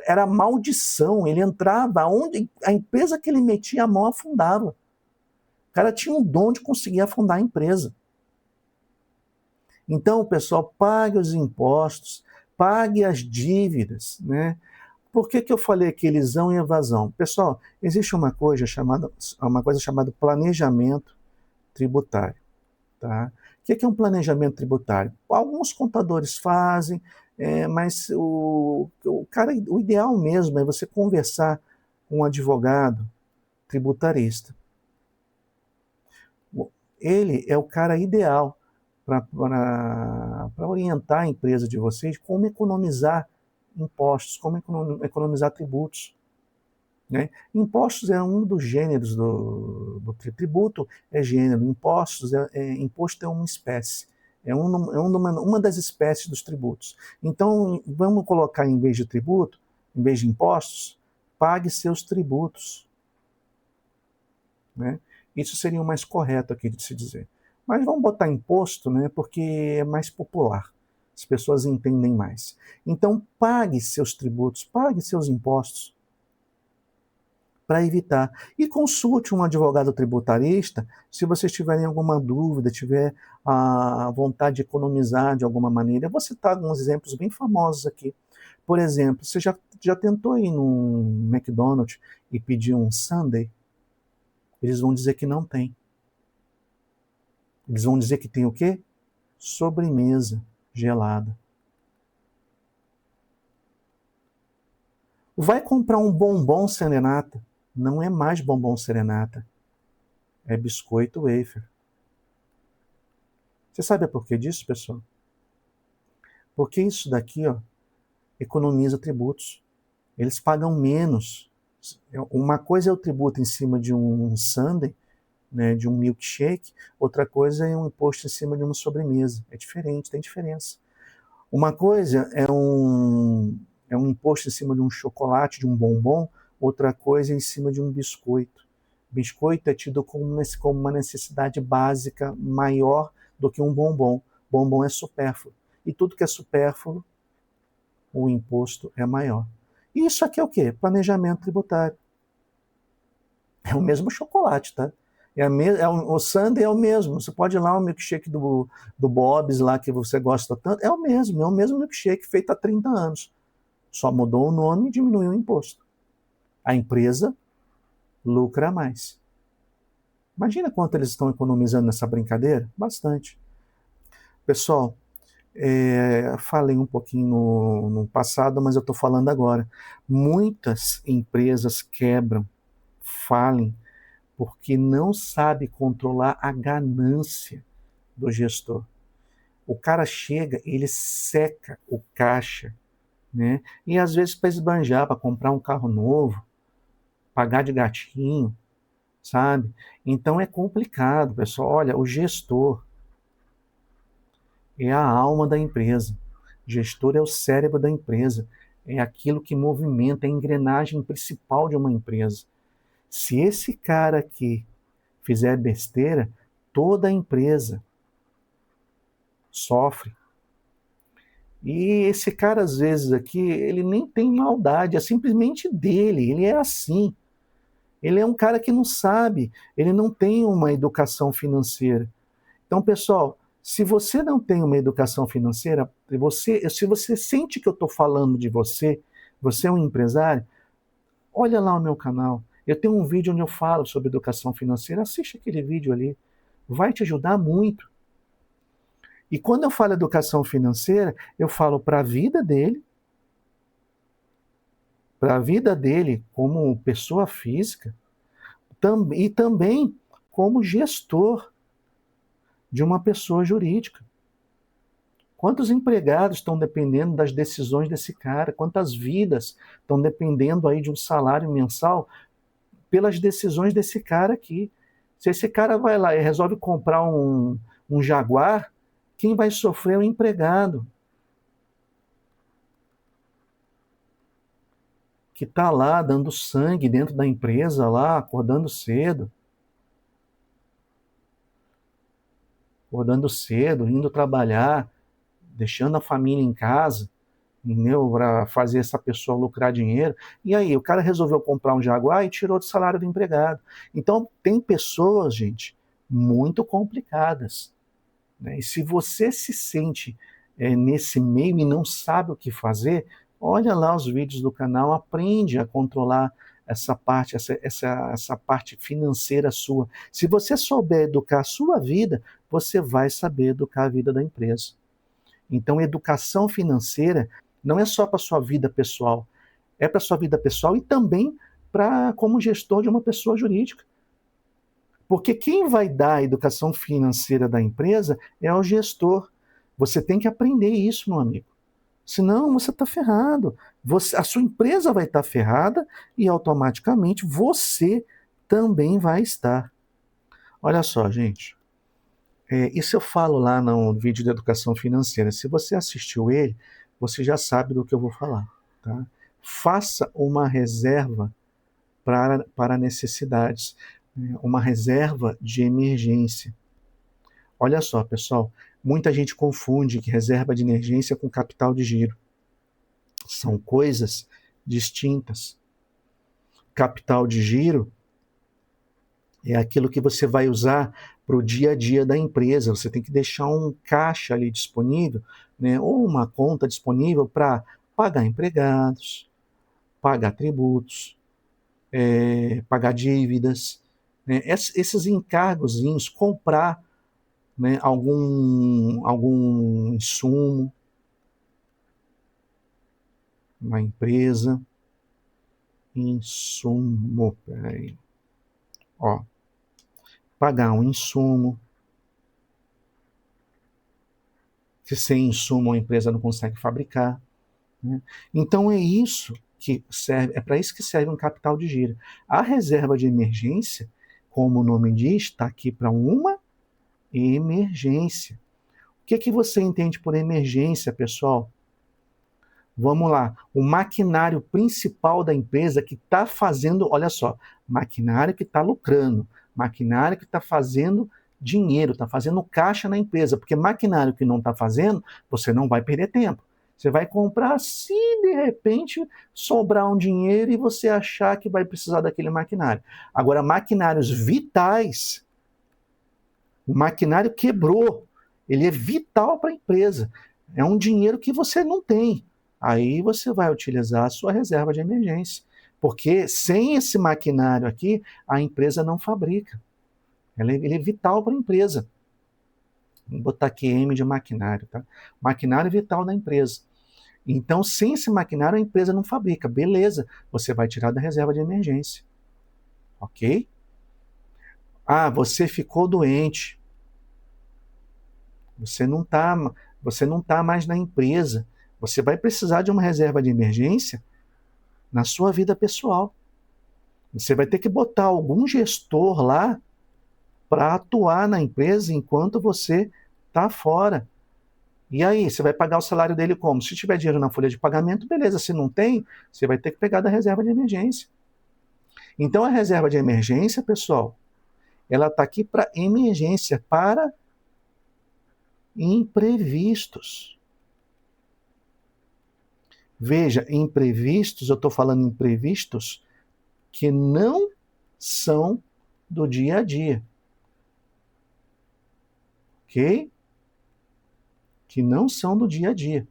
era a maldição. Ele entrava, onde a empresa que ele metia a mão afundava. O cara tinha um dom de conseguir afundar a empresa. Então, pessoal, pague os impostos, pague as dívidas, né? Por que eu falei aqui elisão e evasão? Pessoal, existe uma coisa chamada planejamento tributário, tá? O que é um planejamento tributário? Alguns contadores fazem, mas o ideal mesmo é você conversar com um advogado tributarista. Ele é o cara ideal para orientar a empresa de vocês como economizar impostos, como economizar tributos. Né? Impostos é um dos gêneros do tributo, é gênero. Imposto é uma espécie, uma das espécies dos tributos. Então, vamos colocar em vez de tributo, em vez de impostos, pague seus tributos. Né? Isso seria o mais correto aqui de se dizer. Mas vamos botar imposto, né, porque é mais popular. As pessoas entendem mais. Então, pague seus tributos, pague seus impostos para evitar. E consulte um advogado tributarista se vocês tiverem alguma dúvida, tiver a vontade de economizar de alguma maneira. Eu vou citar alguns exemplos bem famosos aqui. Por exemplo, você já tentou ir num McDonald's e pedir um sundae? Eles vão dizer que não tem. Eles vão dizer que tem o quê? Sobremesa gelada. Vai comprar um bombom serenata. Não é mais bombom serenata. É biscoito wafer. Você sabe por que disso, pessoal? Porque isso daqui, ó, economiza tributos. Eles pagam menos. Uma coisa é o tributo em cima de um sundae, né, de um milkshake, outra coisa é um imposto em cima de uma sobremesa. É diferente, tem diferença. Uma coisa é um imposto em cima de um chocolate, de um bombom, outra coisa é em cima de um biscoito. Biscoito é tido como uma necessidade básica maior do que um bombom. Bombom é supérfluo. E tudo que é supérfluo, o imposto é maior. E isso aqui é o quê? Planejamento tributário. É o mesmo chocolate, tá? O sundae é o mesmo. Você pode ir lá, o milkshake do Bob's lá que você gosta tanto, é o mesmo milkshake feito há 30 anos. Só mudou o nome e diminuiu o imposto. A empresa lucra mais. Imagina quanto eles estão economizando nessa brincadeira? Bastante. Pessoal, falei um pouquinho no passado, mas eu estou falando agora. Muitas empresas quebram, falem, porque não sabe controlar a ganância do gestor. O cara chega, ele seca o caixa, né? E às vezes para esbanjar, para comprar um carro novo, pagar de gatinho, sabe? Então é complicado, pessoal. Olha, o gestor é a alma da empresa. O gestor é o cérebro da empresa. É aquilo que movimenta, é a engrenagem principal de uma empresa. Se esse cara aqui fizer besteira, toda a empresa sofre. E esse cara, às vezes, aqui, ele nem tem maldade, é simplesmente dele, ele é assim. Ele é um cara que não sabe, ele não tem uma educação financeira. Então, pessoal, se você não tem uma educação financeira, se você sente que eu estou falando de você, você é um empresário, olha lá o meu canal. Eu tenho um vídeo onde eu falo sobre educação financeira, assiste aquele vídeo ali, vai te ajudar muito. E quando eu falo educação financeira, eu falo para a vida dele como pessoa física, e também como gestor de uma pessoa jurídica. Quantos empregados estão dependendo das decisões desse cara? Quantas vidas estão dependendo aí de um salário mensal pelas decisões desse cara aqui? Se esse cara vai lá e resolve comprar um Jaguar, quem vai sofrer é o empregado, que está lá dando sangue dentro da empresa, lá, acordando cedo, indo trabalhar, deixando a família em casa, entendeu? Para fazer essa pessoa lucrar dinheiro. E aí, o cara resolveu comprar um Jaguar e tirou do salário do empregado. Então, tem pessoas, gente, muito complicadas, né? E se você se sente nesse meio e não sabe o que fazer, olha lá os vídeos do canal, aprende a controlar essa parte, essa parte financeira sua. Se você souber educar a sua vida, você vai saber educar a vida da empresa. Então, educação financeira não é só para a sua vida pessoal, é para a sua vida pessoal e também como gestor de uma pessoa jurídica. Porque quem vai dar a educação financeira da empresa é o gestor. Você tem que aprender isso, meu amigo. Senão você está ferrado. A sua empresa vai estar ferrada e automaticamente você também vai estar. Olha só, gente. Isso eu falo lá no vídeo de educação financeira. Se você assistiu ele, você já sabe do que eu vou falar. Tá? Faça uma reserva para necessidades, né? Uma reserva de emergência. Olha só, pessoal, muita gente confunde que reserva de emergência com capital de giro. São coisas distintas. Capital de giro é aquilo que você vai usar para o dia a dia da empresa. Você tem que deixar um caixa ali disponível, né, ou uma conta disponível para pagar empregados, pagar tributos, pagar dívidas, né, esses encargozinhos, comprar, né, algum insumo na empresa. Insumo, peraí. Ó, pagar um insumo. Se sem insumo a empresa não consegue fabricar, né? Então é isso que serve, é para isso que serve um capital de giro. A reserva de emergência, como o nome diz, está aqui para uma emergência. O que você entende por emergência, pessoal? Vamos lá. O maquinário principal da empresa que está fazendo, olha só, maquinário que está lucrando, maquinário que está fazendo dinheiro, está fazendo caixa na empresa, porque maquinário que não está fazendo, você não vai perder tempo. Você vai comprar se de repente sobrar um dinheiro e você achar que vai precisar daquele maquinário. Agora, maquinários vitais, o maquinário quebrou, ele é vital para a empresa. É um dinheiro que você não tem. Aí você vai utilizar a sua reserva de emergência. Porque sem esse maquinário aqui, a empresa não fabrica. Ele é vital para a empresa. Vou botar aqui M de maquinário, tá? Maquinário vital da empresa. Então, sem esse maquinário, a empresa não fabrica. Beleza, você vai tirar da reserva de emergência. Ok? Ah, você ficou doente. Você não tá mais na empresa. Você vai precisar de uma reserva de emergência na sua vida pessoal. Você vai ter que botar algum gestor lá para atuar na empresa enquanto você está fora. E aí, você vai pagar o salário dele como? Se tiver dinheiro na folha de pagamento, beleza. Se não tem, você vai ter que pegar da reserva de emergência. Então, a reserva de emergência, pessoal, ela está aqui para emergência, para imprevistos. Veja, imprevistos, eu estou falando imprevistos que não são do dia a dia. Ok? Que não são do dia a dia.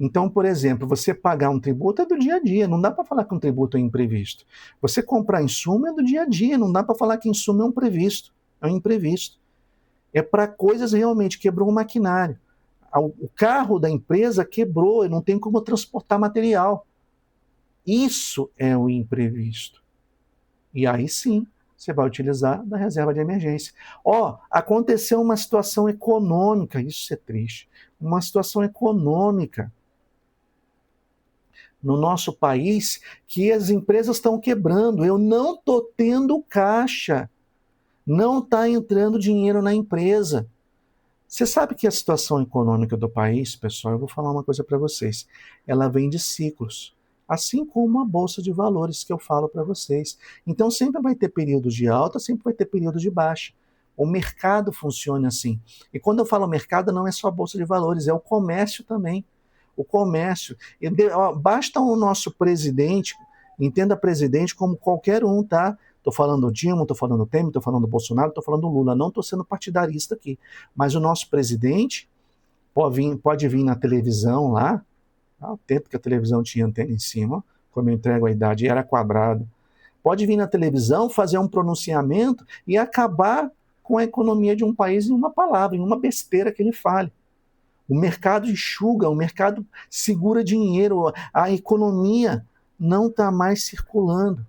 Então, por exemplo, você pagar um tributo é do dia a dia, não dá para falar que um tributo é imprevisto. Você comprar insumo é do dia a dia, não dá para falar que insumo é um previsto, é um imprevisto. É para coisas realmente, quebrou o maquinário. O carro da empresa quebrou, eu não tenho como transportar material. Isso é o imprevisto. E aí sim, você vai utilizar da reserva de emergência. Aconteceu uma situação econômica, isso é triste. Uma situação econômica no nosso país que as empresas estão quebrando. Eu não estou tendo caixa. Não está entrando dinheiro na empresa. Você sabe que a situação econômica do país, pessoal, eu vou falar uma coisa para vocês, ela vem de ciclos, assim como a bolsa de valores que eu falo para vocês. Então sempre vai ter períodos de alta, sempre vai ter períodos de baixa. O mercado funciona assim. E quando eu falo mercado, não é só a bolsa de valores, é o comércio também. O comércio. Basta o nosso presidente, entenda presidente como qualquer um, tá? Estou falando do Dilma, estou falando do Temer, estou falando do Bolsonaro, estou falando do Lula. Não estou sendo partidarista aqui. Mas o nosso presidente pode vir na televisão lá, ao tempo que a televisão tinha antena em cima, como eu entrego a idade, era quadrada. Pode vir na televisão, fazer um pronunciamento e acabar com a economia de um país em uma palavra, em uma besteira que ele fale. O mercado enxuga, o mercado segura dinheiro, a economia não está mais circulando.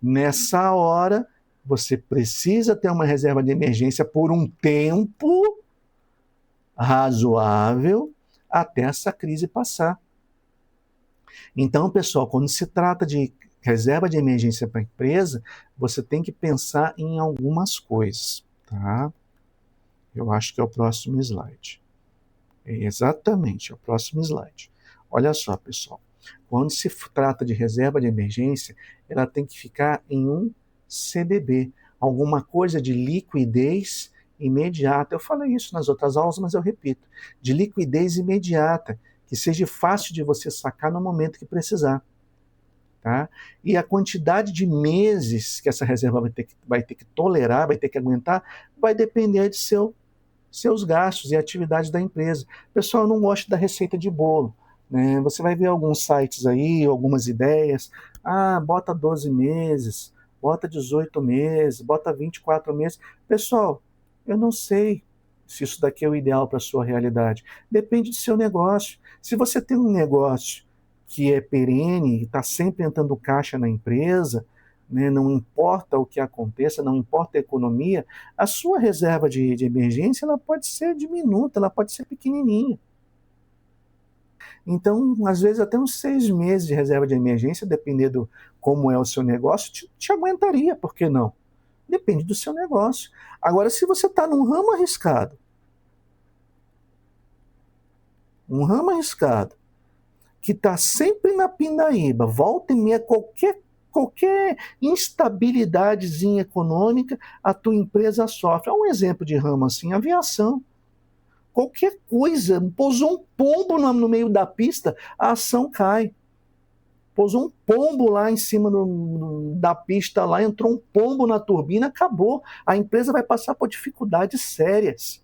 Nessa hora, você precisa ter uma reserva de emergência por um tempo razoável até essa crise passar. Então, pessoal, quando se trata de reserva de emergência para a empresa, você tem que pensar em algumas coisas, tá? Eu acho que é o próximo slide. Exatamente, é o próximo slide. Olha só, pessoal. Quando se trata de reserva de emergência, ela tem que ficar em um CDB, alguma coisa de liquidez imediata. Eu falei isso nas outras aulas, mas eu repito. De liquidez imediata, que seja fácil de você sacar no momento que precisar. Tá? E a quantidade de meses que essa reserva vai ter que tolerar, vai ter que aguentar, vai depender de seus gastos e atividades da empresa. Pessoal, eu não gosto da receita de bolo. Né? Você vai ver alguns sites aí, algumas ideias. Bota 12 meses, bota 18 meses, bota 24 meses. Pessoal, eu não sei se isso daqui é o ideal para a sua realidade. Depende do seu negócio. Se você tem um negócio que é perene, está sempre entrando caixa na empresa, né, não importa o que aconteça, não importa a economia, a sua reserva de emergência ela pode ser diminuta, ela pode ser pequenininha. Então, às vezes, até uns 6 meses de reserva de emergência, dependendo como é o seu negócio, te aguentaria, por que não? Depende do seu negócio. Agora, se você está num ramo arriscado, que está sempre na pindaíba, volta e meia, qualquer instabilidadezinha econômica, a tua empresa sofre. Um exemplo de ramo assim, aviação. Qualquer coisa, pousou um pombo no meio da pista, a ação cai. Pousou um pombo lá em cima da pista, lá entrou um pombo na turbina, acabou. A empresa vai passar por dificuldades sérias.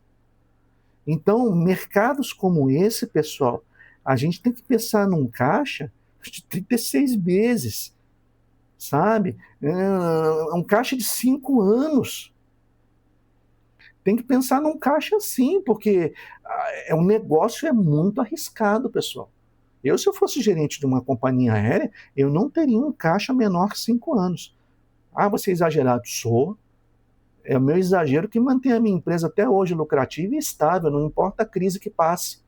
Então, mercados como esse, pessoal, a gente tem que pensar num caixa de 36 meses, sabe? Um caixa de 5 anos. Tem que pensar num caixa assim, porque o negócio é muito arriscado, pessoal. Se eu fosse gerente de uma companhia aérea, eu não teria um caixa menor que 5 anos. Você é exagerado? Sou. É o meu exagero que mantém a minha empresa até hoje lucrativa e estável, não importa a crise que passe.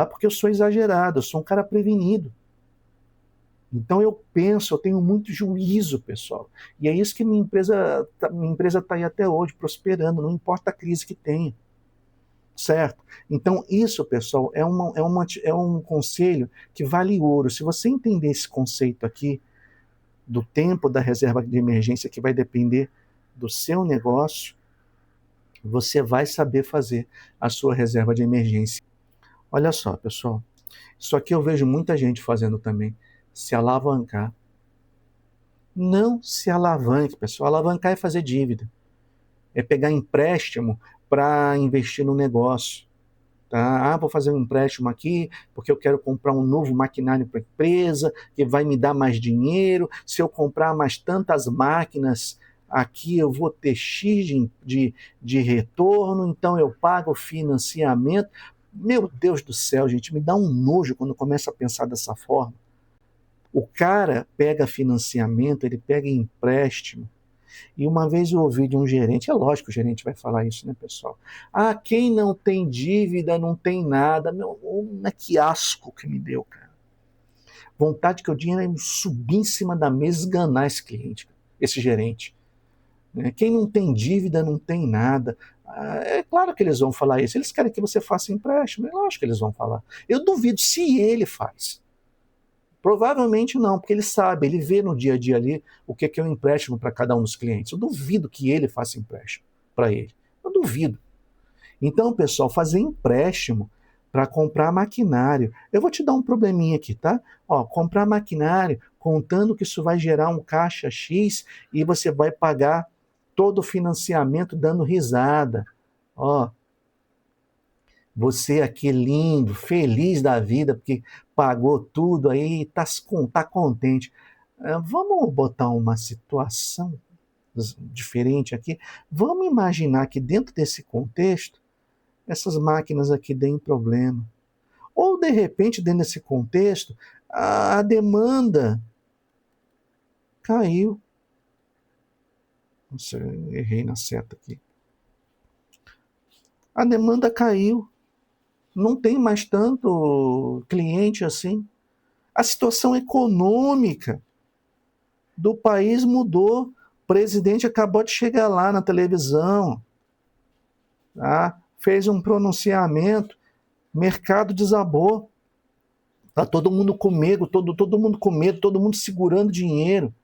Porque eu sou exagerado, eu sou um cara prevenido. Então eu tenho muito juízo, pessoal. E é isso que minha empresa está aí até hoje, prosperando, não importa a crise que tenha. Certo? Então isso, pessoal, é um conselho que vale ouro. Se você entender esse conceito aqui, do tempo da reserva de emergência, que vai depender do seu negócio, você vai saber fazer a sua reserva de emergência. Olha só, pessoal, isso aqui eu vejo muita gente fazendo também, se alavancar. Não se alavanque, pessoal. Alavancar é fazer dívida. É pegar empréstimo para investir no negócio. Tá? Ah, vou fazer um empréstimo aqui porque eu quero comprar um novo maquinário para a empresa que vai me dar mais dinheiro. Se eu comprar mais tantas máquinas aqui, eu vou ter X de retorno, então eu pago o financiamento. Meu Deus do céu, gente, me dá um nojo quando começa a pensar dessa forma. O cara pega financiamento, ele pega empréstimo. E uma vez eu ouvi de um gerente, é lógico que o gerente vai falar isso, né, pessoal? Ah, quem não tem dívida não tem nada. Meu, que asco que me deu, cara. Vontade que eu tinha era subir em cima da mesa e esganar esse cliente, esse gerente. Né? Quem não tem dívida não tem nada. Ah, é claro que eles vão falar isso. Eles querem que você faça empréstimo. É lógico que eles vão falar. Eu duvido se ele faz. Provavelmente não, porque ele sabe, ele vê no dia a dia ali o que é um empréstimo para cada um dos clientes. Eu duvido que ele faça empréstimo para ele. Eu duvido. Então, pessoal, fazer empréstimo para comprar maquinário. Eu vou te dar um probleminha aqui, tá? Ó, comprar maquinário contando que isso vai gerar um caixa X e você vai pagar todo o financiamento dando risada. Ó, você aqui lindo, feliz da vida, porque pagou tudo aí, tá contente. Vamos botar uma situação diferente aqui. Vamos imaginar que dentro desse contexto, essas máquinas aqui deem problema. Ou, de repente, dentro desse contexto, a demanda caiu. Nossa, eu errei na seta aqui. A demanda caiu. Não tem mais tanto cliente assim. A situação econômica do país mudou. O presidente acabou de chegar lá na televisão, tá? Fez um pronunciamento, mercado desabou. Tá todo mundo com medo, todo mundo com medo, todo mundo segurando dinheiro.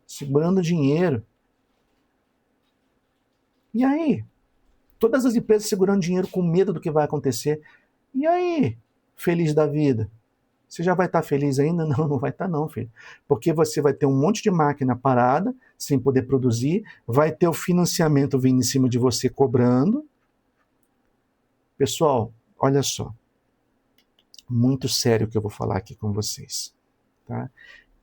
Segurando dinheiro. E aí? Todas as empresas segurando dinheiro com medo do que vai acontecer. E aí? Feliz da vida? Você já vai estar feliz ainda? Não, não vai estar não, filho. Porque você vai ter um monte de máquina parada, sem poder produzir, vai ter o financiamento vindo em cima de você cobrando. Pessoal, olha só. Muito sério o que eu vou falar aqui com vocês. Tá?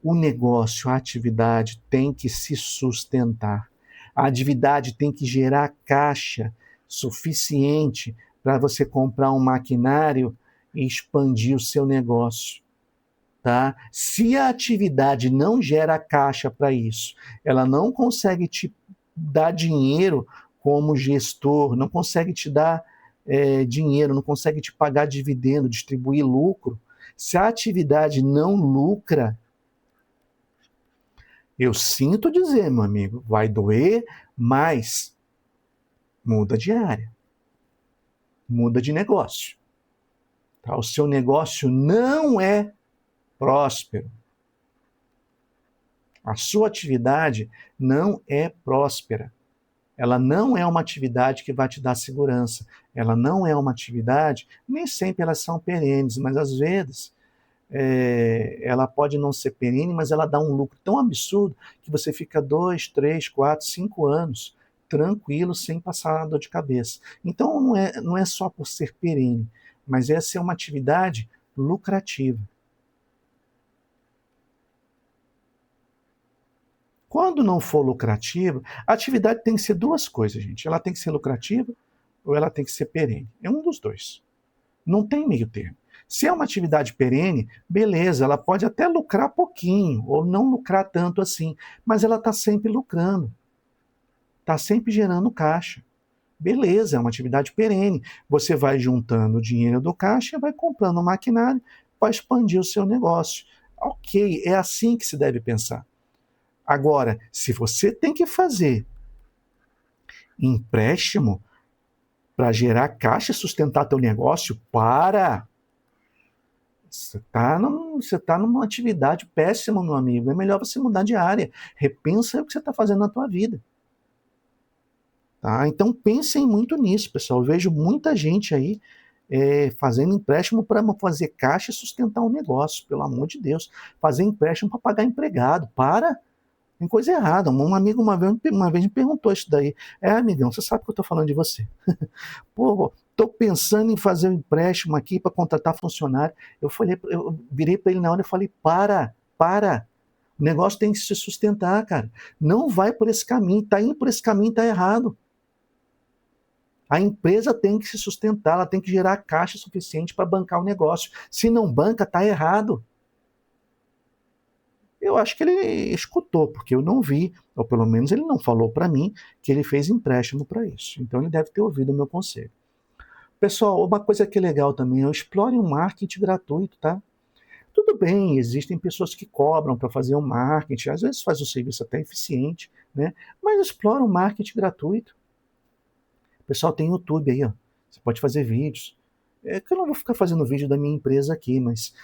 O negócio, a atividade tem que se sustentar. A atividade tem que gerar caixa suficiente para você comprar um maquinário e expandir o seu negócio. Tá? Se a atividade não gera caixa para isso, ela não consegue te dar dinheiro como gestor, não consegue te dar dinheiro, não consegue te pagar dividendo, distribuir lucro, se a atividade não lucra, eu sinto dizer, meu amigo, vai doer, mas muda de área, muda de negócio. Tá? O seu negócio não é próspero. A sua atividade não é próspera. Ela não é uma atividade que vai te dar segurança. Ela não é uma atividade, nem sempre elas são perenes, mas às vezes ela pode não ser perene, mas ela dá um lucro tão absurdo que você fica 2, 3, 4, 5 anos tranquilo, sem passar dor de cabeça. Então não é só por ser perene, mas é ser uma atividade lucrativa. Quando não for lucrativa, a atividade tem que ser duas coisas, gente. Ela tem que ser lucrativa ou ela tem que ser perene. É um dos dois. Não tem meio termo. Se é uma atividade perene, beleza, ela pode até lucrar pouquinho, ou não lucrar tanto assim, mas ela está sempre lucrando. Está sempre gerando caixa. Beleza, é uma atividade perene. Você vai juntando o dinheiro do caixa e vai comprando maquinário para expandir o seu negócio. Ok, é assim que se deve pensar. Agora, se você tem que fazer empréstimo para gerar caixa e sustentar teu negócio, para! Você tá numa atividade péssima, meu amigo. É melhor você mudar de área. Repensa o que você está fazendo na tua vida. Tá? Então pensem muito nisso, pessoal. Eu vejo muita gente aí fazendo empréstimo para fazer caixa e sustentar um negócio. Pelo amor de Deus. Fazer empréstimo para pagar empregado. Para! Tem coisa errada. Um amigo uma vez me perguntou isso daí. Amigão, você sabe que eu estou falando de você. Pô, estou pensando em fazer um empréstimo aqui para contratar funcionário. Eu virei para ele na hora e falei, para. O negócio tem que se sustentar, cara. Não vai por esse caminho. Está indo por esse caminho, está errado. A empresa tem que se sustentar, ela tem que gerar caixa suficiente para bancar o negócio. Se não banca, está errado. Eu acho que ele escutou, porque eu não vi, ou pelo menos ele não falou para mim, que ele fez empréstimo para isso. Então ele deve ter ouvido o meu conselho. Pessoal, uma coisa que é legal também, explore um marketing gratuito, tá? Tudo bem, existem pessoas que cobram para fazer um marketing, às vezes faz um serviço até eficiente, né? Mas explora um marketing gratuito. Pessoal, tem YouTube aí, ó. Você pode fazer vídeos. É que eu não vou ficar fazendo vídeo da minha empresa aqui, mas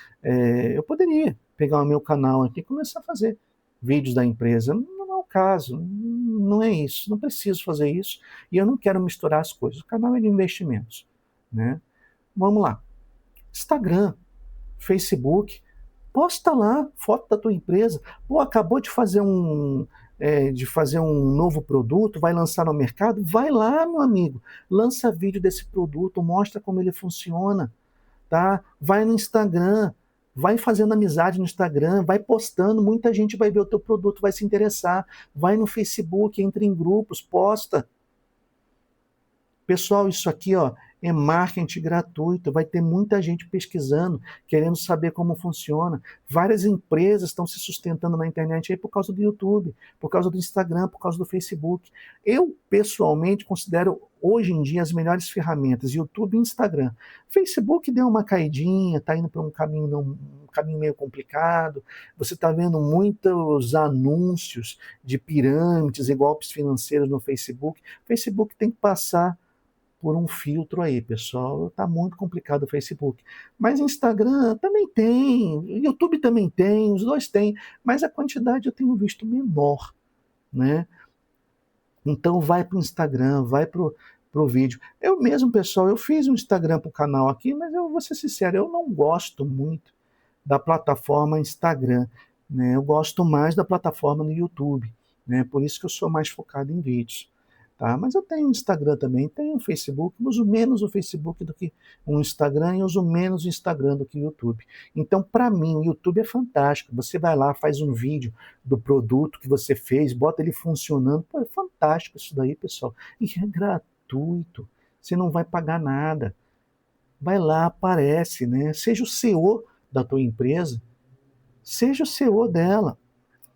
eu poderia pegar o meu canal aqui e começar a fazer vídeos da empresa. Não é o caso, não é isso. Não preciso fazer isso e eu não quero misturar as coisas. O canal é de investimentos, né? Vamos lá. Instagram, Facebook, posta lá foto da tua empresa. Pô, acabou de fazer um novo produto, vai lançar no mercado, vai lá, meu amigo, lança vídeo desse produto, mostra como ele funciona, tá? Vai no Instagram, vai fazendo amizade no Instagram, vai postando, muita gente vai ver o teu produto, vai se interessar. Vai no Facebook, entra em grupos, posta. Pessoal, isso aqui, ó, é marketing gratuito, vai ter muita gente pesquisando, querendo saber como funciona. Várias empresas estão se sustentando na internet aí por causa do YouTube, por causa do Instagram, por causa do Facebook. Eu, pessoalmente, considero hoje em dia as melhores ferramentas, YouTube e Instagram. Facebook deu uma caidinha, está indo para um caminho meio complicado. Você está vendo muitos anúncios de pirâmides e golpes financeiros no Facebook. Facebook tem que passar por um filtro aí, pessoal. Tá muito complicado o Facebook. Mas Instagram também tem, YouTube também tem, os dois têm, mas a quantidade eu tenho visto menor, né? Então vai para o Instagram, vai para o vídeo. Eu mesmo, pessoal, eu fiz um Instagram para o canal aqui, mas eu vou ser sincero, eu não gosto muito da plataforma Instagram, né? Eu gosto mais da plataforma no YouTube, né? Por isso que eu sou mais focado em vídeos. Tá? Mas eu tenho Instagram também, tenho Facebook, uso menos o Facebook do que o Instagram e uso menos o Instagram do que o YouTube. Então, para mim, o YouTube é fantástico. Você vai lá, faz um vídeo do produto que você fez, bota ele funcionando. Pô, é fantástico isso daí, pessoal. E é gratuito. Você não vai pagar nada. Vai lá, aparece, né? Seja o CEO da tua empresa, seja o CEO dela.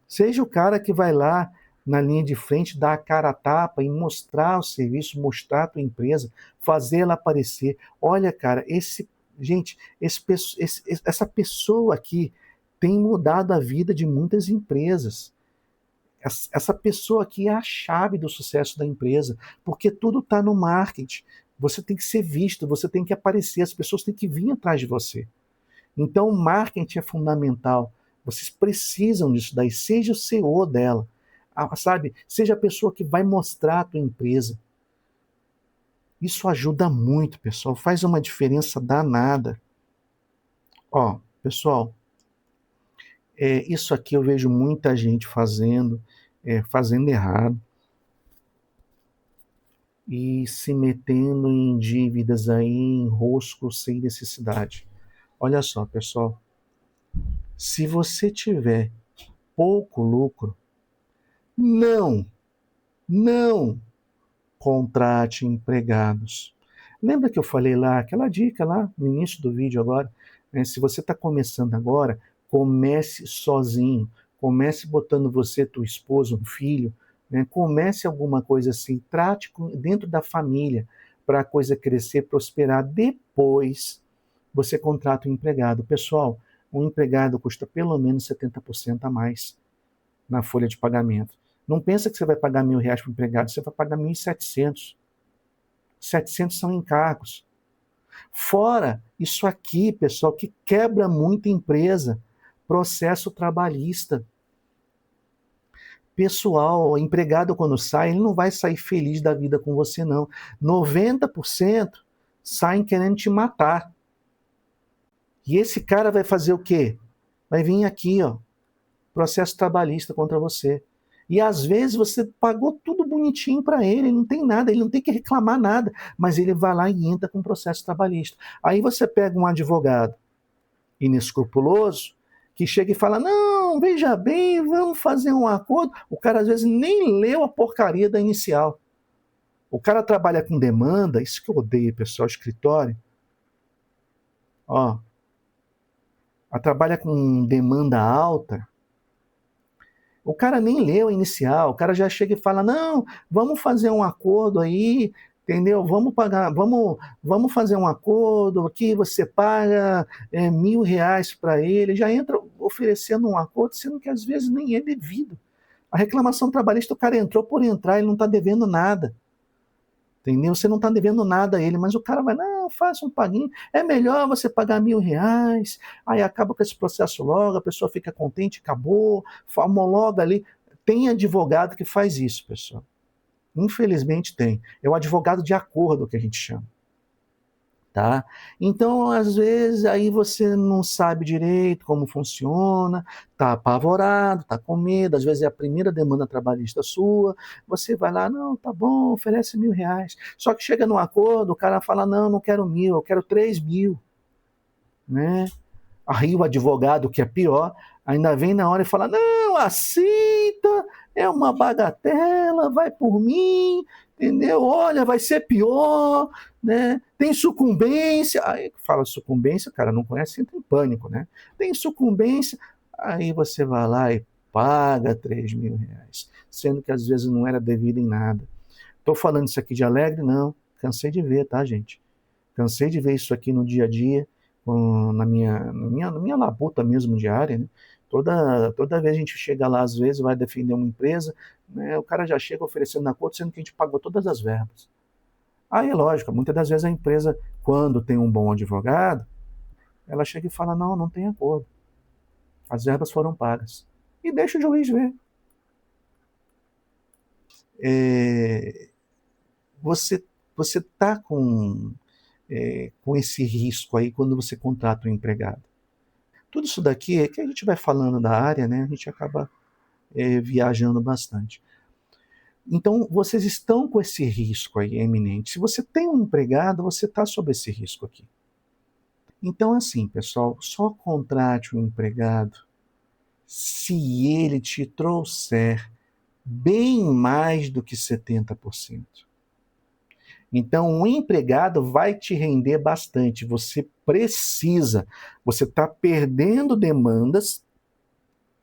Seja o cara que vai lá na linha de frente, dar a cara a tapa e mostrar o serviço, mostrar a tua empresa, fazer ela aparecer. Olha, cara, essa pessoa aqui tem mudado a vida de muitas empresas. Essa pessoa aqui é a chave do sucesso da empresa, porque tudo está no marketing. Você tem que ser visto, você tem que aparecer, as pessoas têm que vir atrás de você. Então, o marketing é fundamental. Vocês precisam disso daí. Seja o CEO dela, sabe? Seja a pessoa que vai mostrar a tua empresa. Isso ajuda muito, pessoal. Faz uma diferença danada. Ó, pessoal, isso aqui eu vejo muita gente fazendo errado e se metendo em dívidas aí, em roscos sem necessidade. Olha só, pessoal. Se você tiver pouco lucro, não contrate empregados. Lembra que eu falei lá, aquela dica lá no início do vídeo agora, né? Se você está começando agora, comece sozinho, comece botando você, tua esposa, um filho, né? Comece alguma coisa assim, trate dentro da família, para a coisa crescer, prosperar. Depois você contrata um empregado. Pessoal, um empregado custa pelo menos 70% a mais na folha de pagamento. Não pensa que você vai pagar R$1.000 para o empregado, você vai pagar 1.700. 700 são encargos. Fora isso aqui, pessoal, que quebra muita empresa, processo trabalhista. Pessoal, o empregado quando sai, ele não vai sair feliz da vida com você, não. 90% saem querendo te matar. E esse cara vai fazer o quê? Vai vir aqui, ó, processo trabalhista contra você. E às vezes você pagou tudo bonitinho para ele não tem nada, ele não tem que reclamar nada, mas ele vai lá e entra com um processo trabalhista. Aí você pega um advogado inescrupuloso, que chega e fala, não, veja bem, vamos fazer um acordo. O cara às vezes nem leu a porcaria da inicial. O cara trabalha com demanda, isso que eu odeio, pessoal, escritório. Ó, trabalha com demanda alta, o cara nem leu a inicial, o cara já chega e fala, não, vamos fazer um acordo aí, entendeu? Vamos pagar, vamos fazer um acordo aqui, você paga R$ 1.000 para ele, já entra oferecendo um acordo, sendo que às vezes nem é devido. A reclamação trabalhista, o cara entrou por entrar, ele não está devendo nada. Entendeu? Você não está devendo nada a ele, mas o cara vai, não, faça um paguinho, é melhor você pagar R$ 1.000, aí acaba com esse processo logo, a pessoa fica contente, acabou, homologa ali. Tem advogado que faz isso, pessoal. Infelizmente tem. É o advogado de acordo que a gente chama. Tá? Então, às vezes, aí você não sabe direito como funciona, está apavorado, está com medo, às vezes é a primeira demanda trabalhista sua, você vai lá, não, tá bom, oferece R$ 1.000. Só que chega num acordo, o cara fala, não, não quero 1.000, eu quero 3.000. Né? Aí o advogado, que é pior, ainda vem na hora e fala, não, aceita, é uma bagatela, vai por mim, entendeu? Olha, vai ser pior, né? Tem sucumbência. Aí fala sucumbência, o cara não conhece, entra em pânico, né? Tem sucumbência, aí você vai lá e paga R$ 3.000, sendo que às vezes não era devido em nada. Estou falando isso aqui de alegre? Não, cansei de ver, tá, gente? Cansei de ver isso aqui no dia a dia, na minha labuta mesmo diária, né? Toda vez a gente chega lá, às vezes, vai defender uma empresa, né? O cara já chega oferecendo acordo, sendo que a gente pagou todas as verbas. Aí, lógico, muitas das vezes a empresa, quando tem um bom advogado, ela chega e fala, não, não tem acordo. As verbas foram pagas. E deixa o juiz ver. Você está com esse risco aí quando você contrata um empregado. Tudo isso daqui é que a gente vai falando da área, né? A gente acaba viajando bastante. Então, vocês estão com esse risco aí eminente. Se você tem um empregado, você está sob esse risco aqui. Então, assim, pessoal, só contrate um empregado se ele te trouxer bem mais do que 70%. Então, o empregado vai te render bastante. Você precisa. Você está perdendo demandas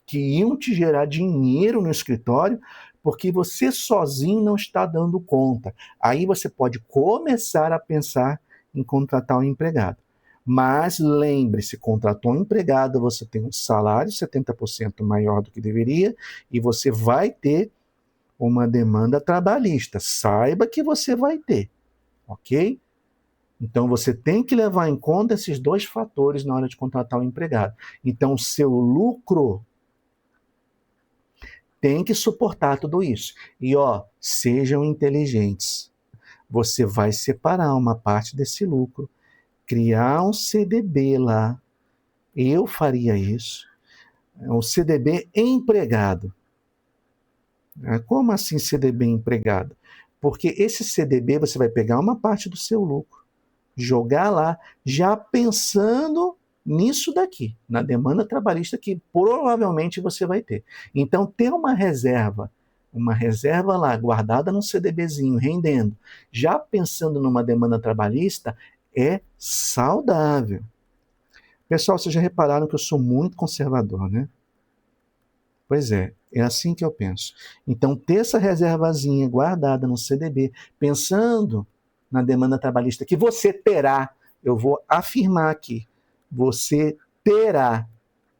que iam te gerar dinheiro no escritório, porque você sozinho não está dando conta. Aí você pode começar a pensar em contratar um empregado. Mas lembre-se, contratou um empregado, você tem um salário 70% maior do que deveria e você vai ter uma demanda trabalhista. Saiba que você vai ter, ok? Então você tem que levar em conta esses dois fatores na hora de contratar um empregado. Então o seu lucro tem que suportar tudo isso. E sejam inteligentes. Você vai separar uma parte desse lucro, criar um CDB lá. Eu faria isso. Um CDB empregado. Como assim CDB empregado? Porque esse CDB você vai pegar uma parte do seu lucro, jogar lá, já pensando nisso daqui, na demanda trabalhista que provavelmente você vai ter. Então, ter uma reserva lá guardada num CDBzinho, rendendo, já pensando numa demanda trabalhista, é saudável. Pessoal, vocês já repararam que eu sou muito conservador, né? Pois é assim que eu penso. Então, ter essa reservazinha guardada no CDB, pensando na demanda trabalhista que você terá, eu vou afirmar aqui, você terá,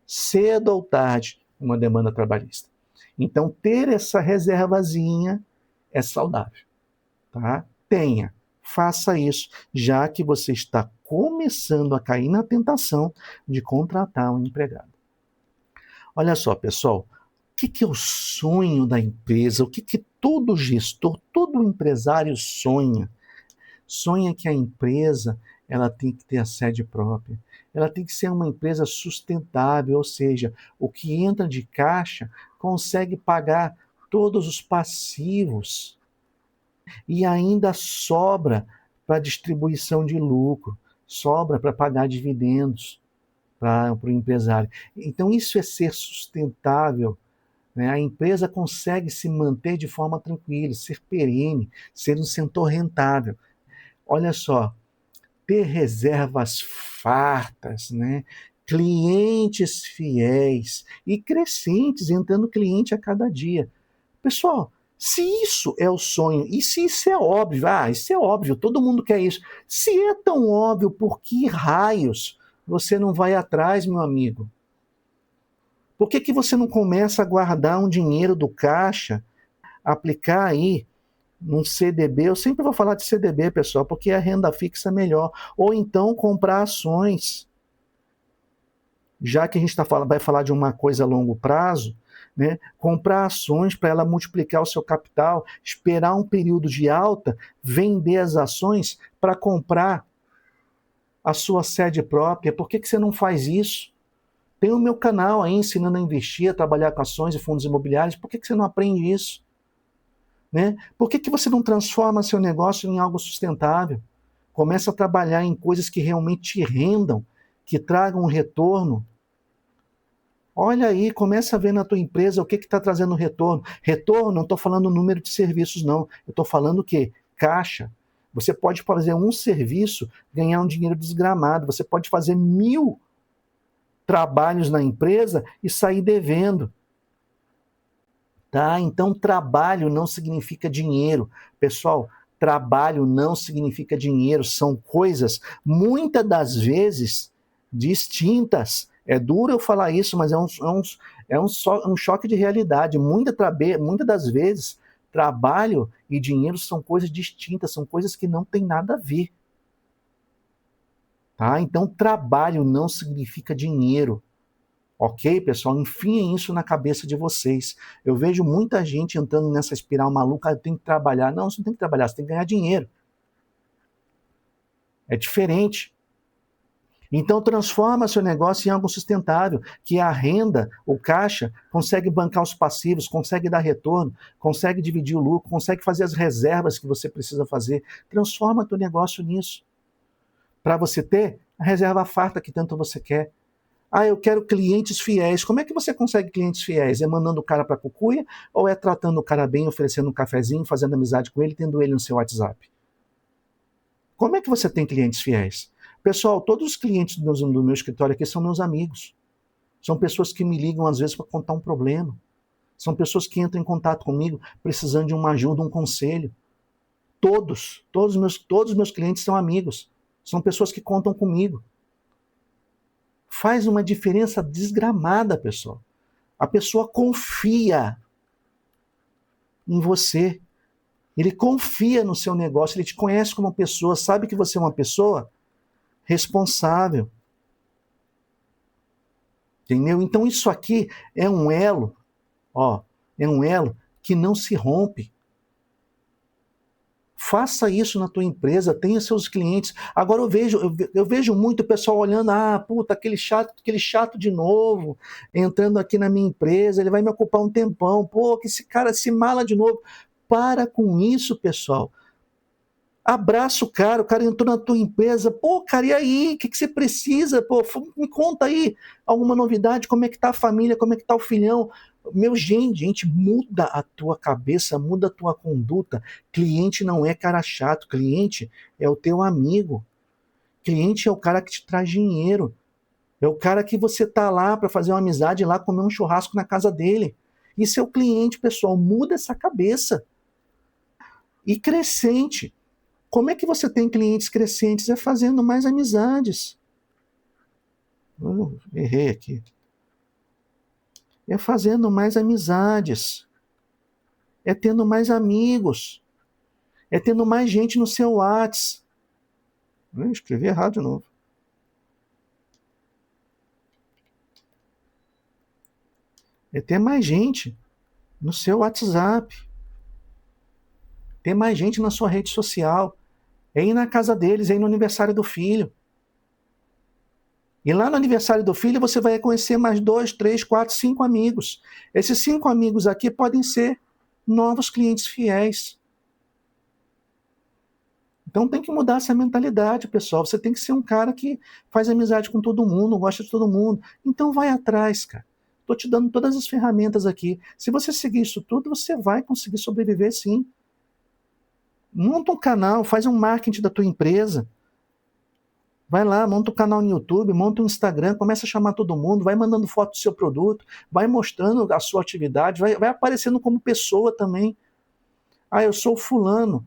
cedo ou tarde, uma demanda trabalhista. Então, ter essa reservazinha é saudável, tá? Tenha, faça isso, já que você está começando a cair na tentação de contratar um empregado. Olha só, pessoal, o que é o sonho da empresa? O que todo gestor, todo empresário sonha? Sonha que a empresa ela tem que ter a sede própria. Ela tem que ser uma empresa sustentável, ou seja, o que entra de caixa consegue pagar todos os passivos e ainda sobra para distribuição de lucro, sobra para pagar dividendos para o empresário. Então, isso é ser sustentável, né? A empresa consegue se manter de forma tranquila, ser perene, ser um setor rentável. Olha só, ter reservas fartas, né? Clientes fiéis e crescentes, entrando cliente a cada dia. Pessoal, se isso é o sonho, e se isso é óbvio, isso é óbvio, todo mundo quer isso. Se é tão óbvio, por que raios você não vai atrás, meu amigo? Por que você não começa a guardar um dinheiro do caixa, aplicar aí num CDB? Eu sempre vou falar de CDB, pessoal, porque a renda fixa é melhor. Ou então comprar ações. Já que a gente vai falar de uma coisa a longo prazo, né? Comprar ações para ela multiplicar o seu capital, esperar um período de alta, vender as ações para comprar a sua sede própria. Por que você não faz isso? Tem o meu canal aí ensinando a investir, a trabalhar com ações e fundos imobiliários. Por que você não aprende isso? Né? Por que você não transforma seu negócio em algo sustentável? Começa a trabalhar em coisas que realmente te rendam, que tragam um retorno. Olha aí, começa a ver na tua empresa o que está trazendo retorno. Retorno, não estou falando número de serviços, não. Eu estou falando o quê? Caixa. Você pode fazer um serviço, ganhar um dinheiro desgramado. Você pode fazer 1000 trabalhos na empresa e sair devendo. Tá? Então, trabalho não significa dinheiro. Pessoal, trabalho não significa dinheiro. São coisas, muitas das vezes, distintas. É duro eu falar isso, mas um choque de realidade. Muitas das vezes, trabalho e dinheiro são coisas distintas, são coisas que não têm nada a ver. Tá? Então, trabalho não significa dinheiro. Ok, pessoal? Enfiem isso na cabeça de vocês. Eu vejo muita gente entrando nessa espiral maluca, tem que trabalhar. Não, você não tem que trabalhar, você tem que ganhar dinheiro. É diferente. Então, transforma seu negócio em algo sustentável, que a renda, o caixa, consegue bancar os passivos, consegue dar retorno, consegue dividir o lucro, consegue fazer as reservas que você precisa fazer. Transforma teu negócio nisso. Para você ter a reserva farta que tanto você quer. Eu quero clientes fiéis. Como é que você consegue clientes fiéis? É mandando o cara para a cucuia ou é tratando o cara bem, oferecendo um cafezinho, fazendo amizade com ele, tendo ele no seu WhatsApp? Como é que você tem clientes fiéis? Pessoal, todos os clientes do meu escritório aqui são meus amigos. São pessoas que me ligam às vezes para contar um problema. São pessoas que entram em contato comigo precisando de uma ajuda, um conselho. Todos os meus clientes são amigos. São pessoas que contam comigo. Faz uma diferença desgramada, pessoal. A pessoa confia em você. Ele confia no seu negócio, ele te conhece como pessoa, sabe que você é uma pessoa responsável. Entendeu? Então isso aqui é um elo, é um elo que não se rompe. Faça isso na tua empresa, tenha seus clientes. Agora eu vejo muito pessoal olhando, aquele chato de novo, entrando aqui na minha empresa, ele vai me ocupar um tempão. Que esse cara se mala de novo. Para com isso, pessoal. Abraça o cara entrou na tua empresa. Cara, e aí? O que você precisa? Me conta aí alguma novidade, como é que tá a família, como é que tá o filhão? Gente, muda a tua cabeça, muda a tua conduta. Cliente não é cara chato, cliente é o teu amigo. Cliente é o cara que te traz dinheiro. É o cara que você tá lá para fazer uma amizade, lá comer um churrasco na casa dele. Isso é o cliente, pessoal. Muda essa cabeça. E crescente. Como é que você tem clientes crescentes? É fazendo mais amizades. Errei aqui. É fazendo mais amizades. É tendo mais amigos. É tendo mais gente no seu WhatsApp. Escrevi errado de novo. É ter mais gente no seu WhatsApp. Ter mais gente na sua rede social. É ir na casa deles, é ir no aniversário do filho. E lá no aniversário do filho você vai conhecer mais 2, 3, 4, 5 amigos. Esses 5 amigos aqui podem ser novos clientes fiéis. Então tem que mudar essa mentalidade, pessoal. Você tem que ser um cara que faz amizade com todo mundo, gosta de todo mundo. Então vai atrás, cara. Estou te dando todas as ferramentas aqui. Se você seguir isso tudo, você vai conseguir sobreviver, sim. Monta um canal, faz um marketing da tua empresa. Vai lá, monta um canal no YouTube, monta um Instagram, começa a chamar todo mundo, vai mandando foto do seu produto, vai mostrando a sua atividade, vai aparecendo como pessoa também. Ah, eu sou fulano,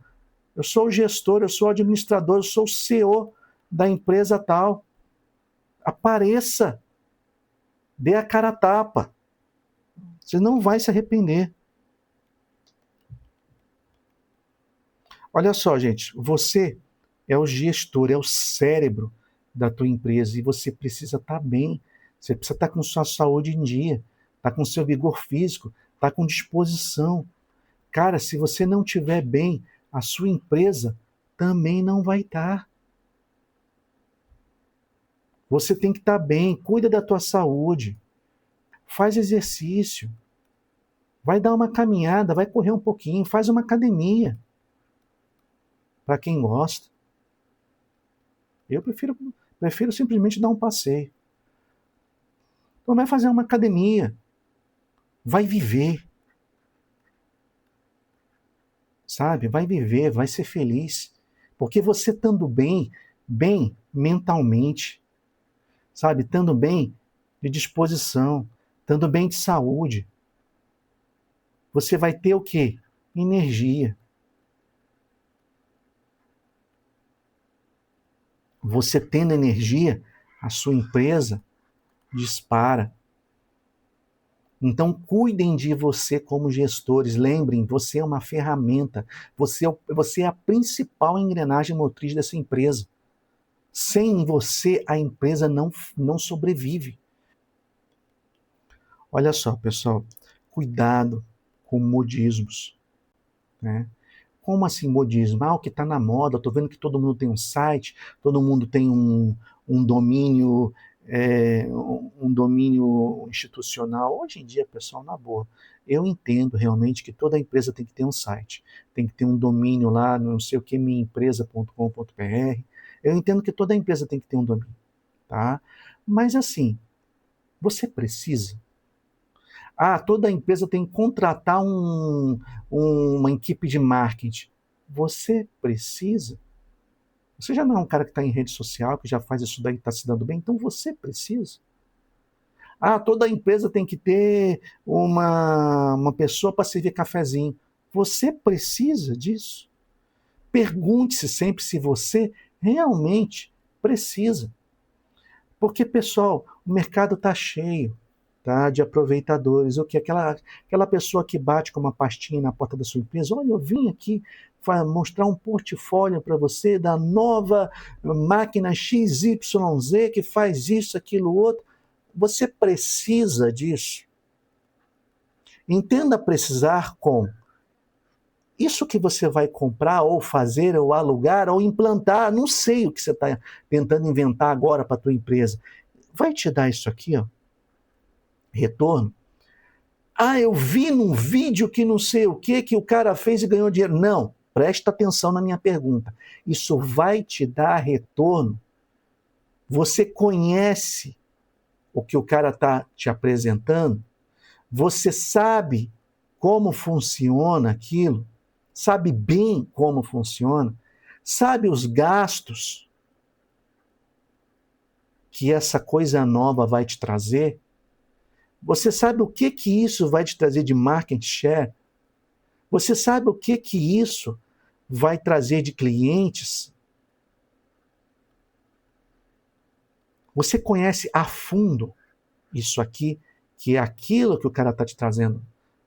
eu sou o gestor, eu sou o administrador, eu sou o CEO da empresa tal. Apareça, dê a cara a tapa. Você não vai se arrepender. Olha só, gente, você é o gestor, é o cérebro da tua empresa e você precisa estar bem. Você precisa estar com sua saúde em dia, estar com seu vigor físico, estar com disposição. Cara, se você não estiver bem, a sua empresa também não vai estar. Você tem que estar bem, cuida da tua saúde, faz exercício, vai dar uma caminhada, vai correr um pouquinho, faz uma academia. Para quem gosta. Eu prefiro simplesmente dar um passeio. Então vai fazer uma academia, vai viver, sabe? Vai viver, vai ser feliz. Porque você estando bem, bem mentalmente, sabe? Estando bem de disposição, estando bem de saúde, você vai ter o quê? Energia. Você tendo energia, a sua empresa dispara. Então, cuidem de você como gestores. Lembrem, você é uma ferramenta. Você é a principal engrenagem motriz dessa empresa. Sem você, a empresa não sobrevive. Olha só, pessoal. Cuidado com modismos. Né? Como assim modismo? Ah, o que está na moda. Estou vendo que todo mundo tem um site, todo mundo tem um domínio, um domínio institucional. Hoje em dia, pessoal, na boa, eu entendo realmente que toda empresa tem que ter um site, tem que ter um domínio lá, não sei o que, minhaempresa.com.br. Eu entendo que toda empresa tem que ter um domínio, tá? Mas assim, você precisa. Ah, toda empresa tem que contratar uma equipe de marketing. Você precisa. Você já não é um cara que está em rede social, que já faz isso daí e está se dando bem, então você precisa. Ah, toda empresa tem que ter uma pessoa para servir cafezinho. Você precisa disso. Pergunte-se sempre se você realmente precisa. Porque, pessoal, o mercado está cheio, tá, de aproveitadores. O que? Aquela pessoa que bate com uma pastinha na porta da sua empresa, olha, eu vim aqui mostrar um portfólio para você da nova máquina XYZ que faz isso, aquilo, outro. Você precisa disso. Entenda precisar com isso que você vai comprar, ou fazer, ou alugar, ou implantar, não sei o que você está tentando inventar agora para a tua empresa. Vai te dar isso aqui, ó, retorno? Ah, eu vi num vídeo que não sei o que o cara fez e ganhou dinheiro. Não, presta atenção na minha pergunta. Isso vai te dar retorno? Você conhece o que o cara está te apresentando? Você sabe como funciona aquilo? Sabe bem como funciona? Sabe os gastos que essa coisa nova vai te trazer? Você sabe o que isso vai te trazer de market share? Você sabe o que isso vai trazer de clientes? Você conhece a fundo isso aqui, que é aquilo que o cara está te trazendo,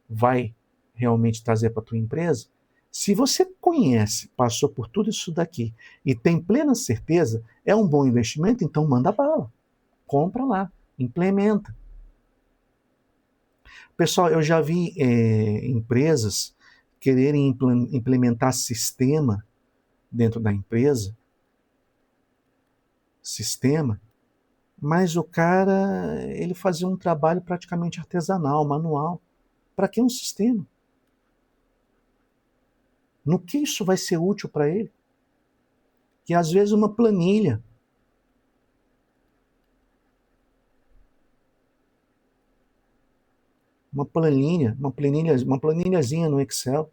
vai realmente trazer para a tua empresa? Se você conhece, passou por tudo isso daqui e tem plena certeza, é um bom investimento, então manda bala. Compra lá, implementa. Pessoal, eu já vi empresas quererem implementar sistema dentro da empresa, mas o cara, ele fazia um trabalho praticamente artesanal, manual. Para que um sistema? No que isso vai ser útil para ele? Que às vezes uma planilhazinha no Excel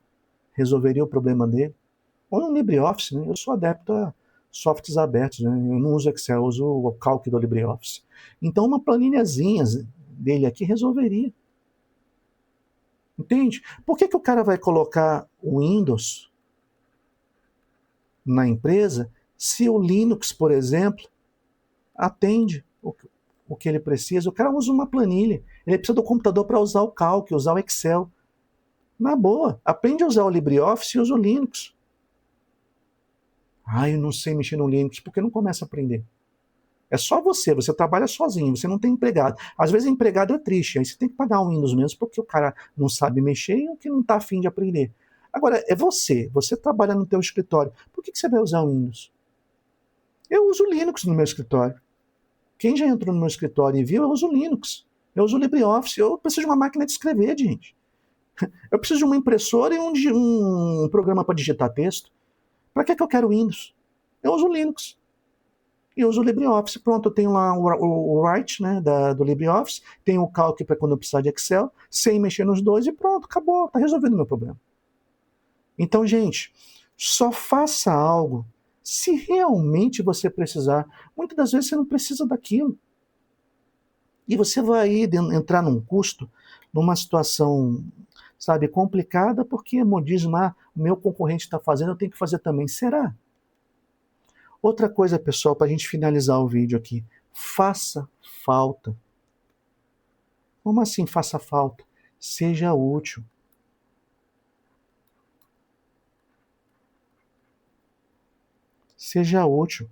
resolveria o problema dele. Ou no LibreOffice, né? Eu sou adepto a softwares abertos, né? Eu não uso Excel, eu uso o Calc do LibreOffice. Então uma planilhazinha dele aqui resolveria. Entende? Por que o cara vai colocar o Windows na empresa se o Linux, por exemplo, atende o que ele precisa? O cara usa uma planilha. Ele precisa do computador para usar o Calc, usar o Excel. Na boa, aprende a usar o LibreOffice e usa o Linux. Eu não sei mexer no Linux, por que não começa a aprender? É só você trabalha sozinho, você não tem empregado. Às vezes empregado é triste, aí você tem que pagar o Windows mesmo, porque o cara não sabe mexer e o que não está afim de aprender. Agora, é você trabalha no teu escritório, por que você vai usar o Windows? Eu uso o Linux no meu escritório. Quem já entrou no meu escritório e viu, eu uso o Linux. Eu uso o LibreOffice, eu preciso de uma máquina de escrever, gente. Eu preciso de uma impressora e um programa para digitar texto. Para que eu quero Windows? Eu uso o Linux. E uso o LibreOffice. Pronto, eu tenho lá o Write, né, do LibreOffice, tenho o Calc para quando eu precisar de Excel, sem mexer nos dois e pronto, acabou, está resolvendo o meu problema. Então, gente, só faça algo se realmente você precisar. Muitas das vezes você não precisa daquilo. E você vai entrar num custo, numa situação, sabe, complicada, porque modismo, o meu concorrente está fazendo, eu tenho que fazer também. Será? Outra coisa, pessoal, para a gente finalizar o vídeo aqui. Faça falta. Como assim faça falta? Seja útil. Seja útil.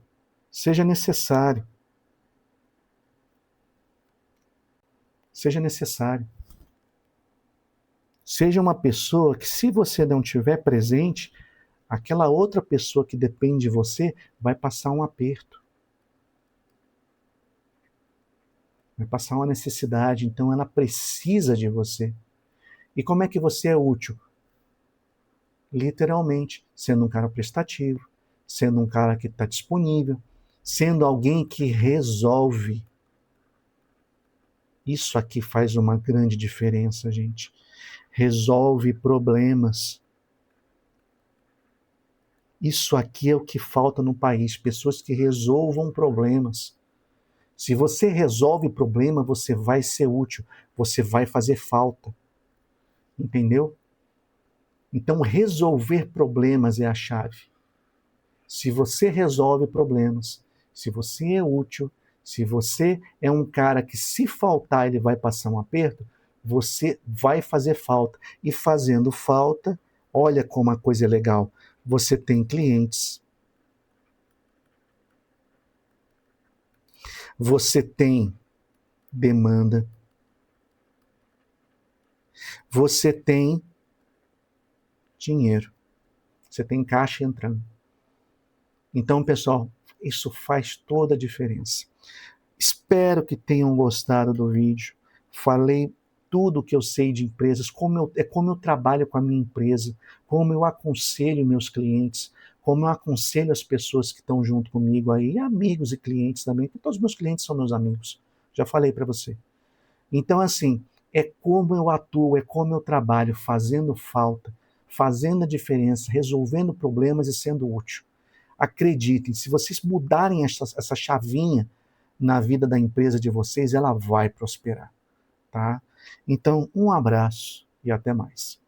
Seja necessário. Seja necessário. Seja uma pessoa que, se você não estiver presente, aquela outra pessoa que depende de você vai passar um aperto. Vai passar uma necessidade, então ela precisa de você. E como é que você é útil? Literalmente, sendo um cara prestativo, sendo um cara que está disponível, sendo alguém que resolve. Isso aqui faz uma grande diferença, gente. Resolve problemas. Isso aqui é o que falta no país, pessoas que resolvam problemas. Se você resolve problema, você vai ser útil, você vai fazer falta. Entendeu? Então, resolver problemas é a chave. Se você resolve problemas, se você é útil, se você é um cara que, se faltar, ele vai passar um aperto, você vai fazer falta. E fazendo falta, olha como a coisa é legal. Você tem clientes. Você tem demanda. Você tem dinheiro. Você tem caixa entrando. Então, pessoal, isso faz toda a diferença. Espero que tenham gostado do vídeo. Falei tudo o que eu sei de empresas, como eu trabalho com a minha empresa, como eu aconselho meus clientes, como eu aconselho as pessoas que estão junto comigo aí, amigos e clientes também, porque todos os meus clientes são meus amigos. Já falei para você. Então, assim, é como eu atuo, é como eu trabalho, fazendo falta, fazendo a diferença, resolvendo problemas e sendo útil. Acreditem, se vocês mudarem essa chavinha na vida da empresa de vocês, ela vai prosperar, tá? Então, um abraço e até mais.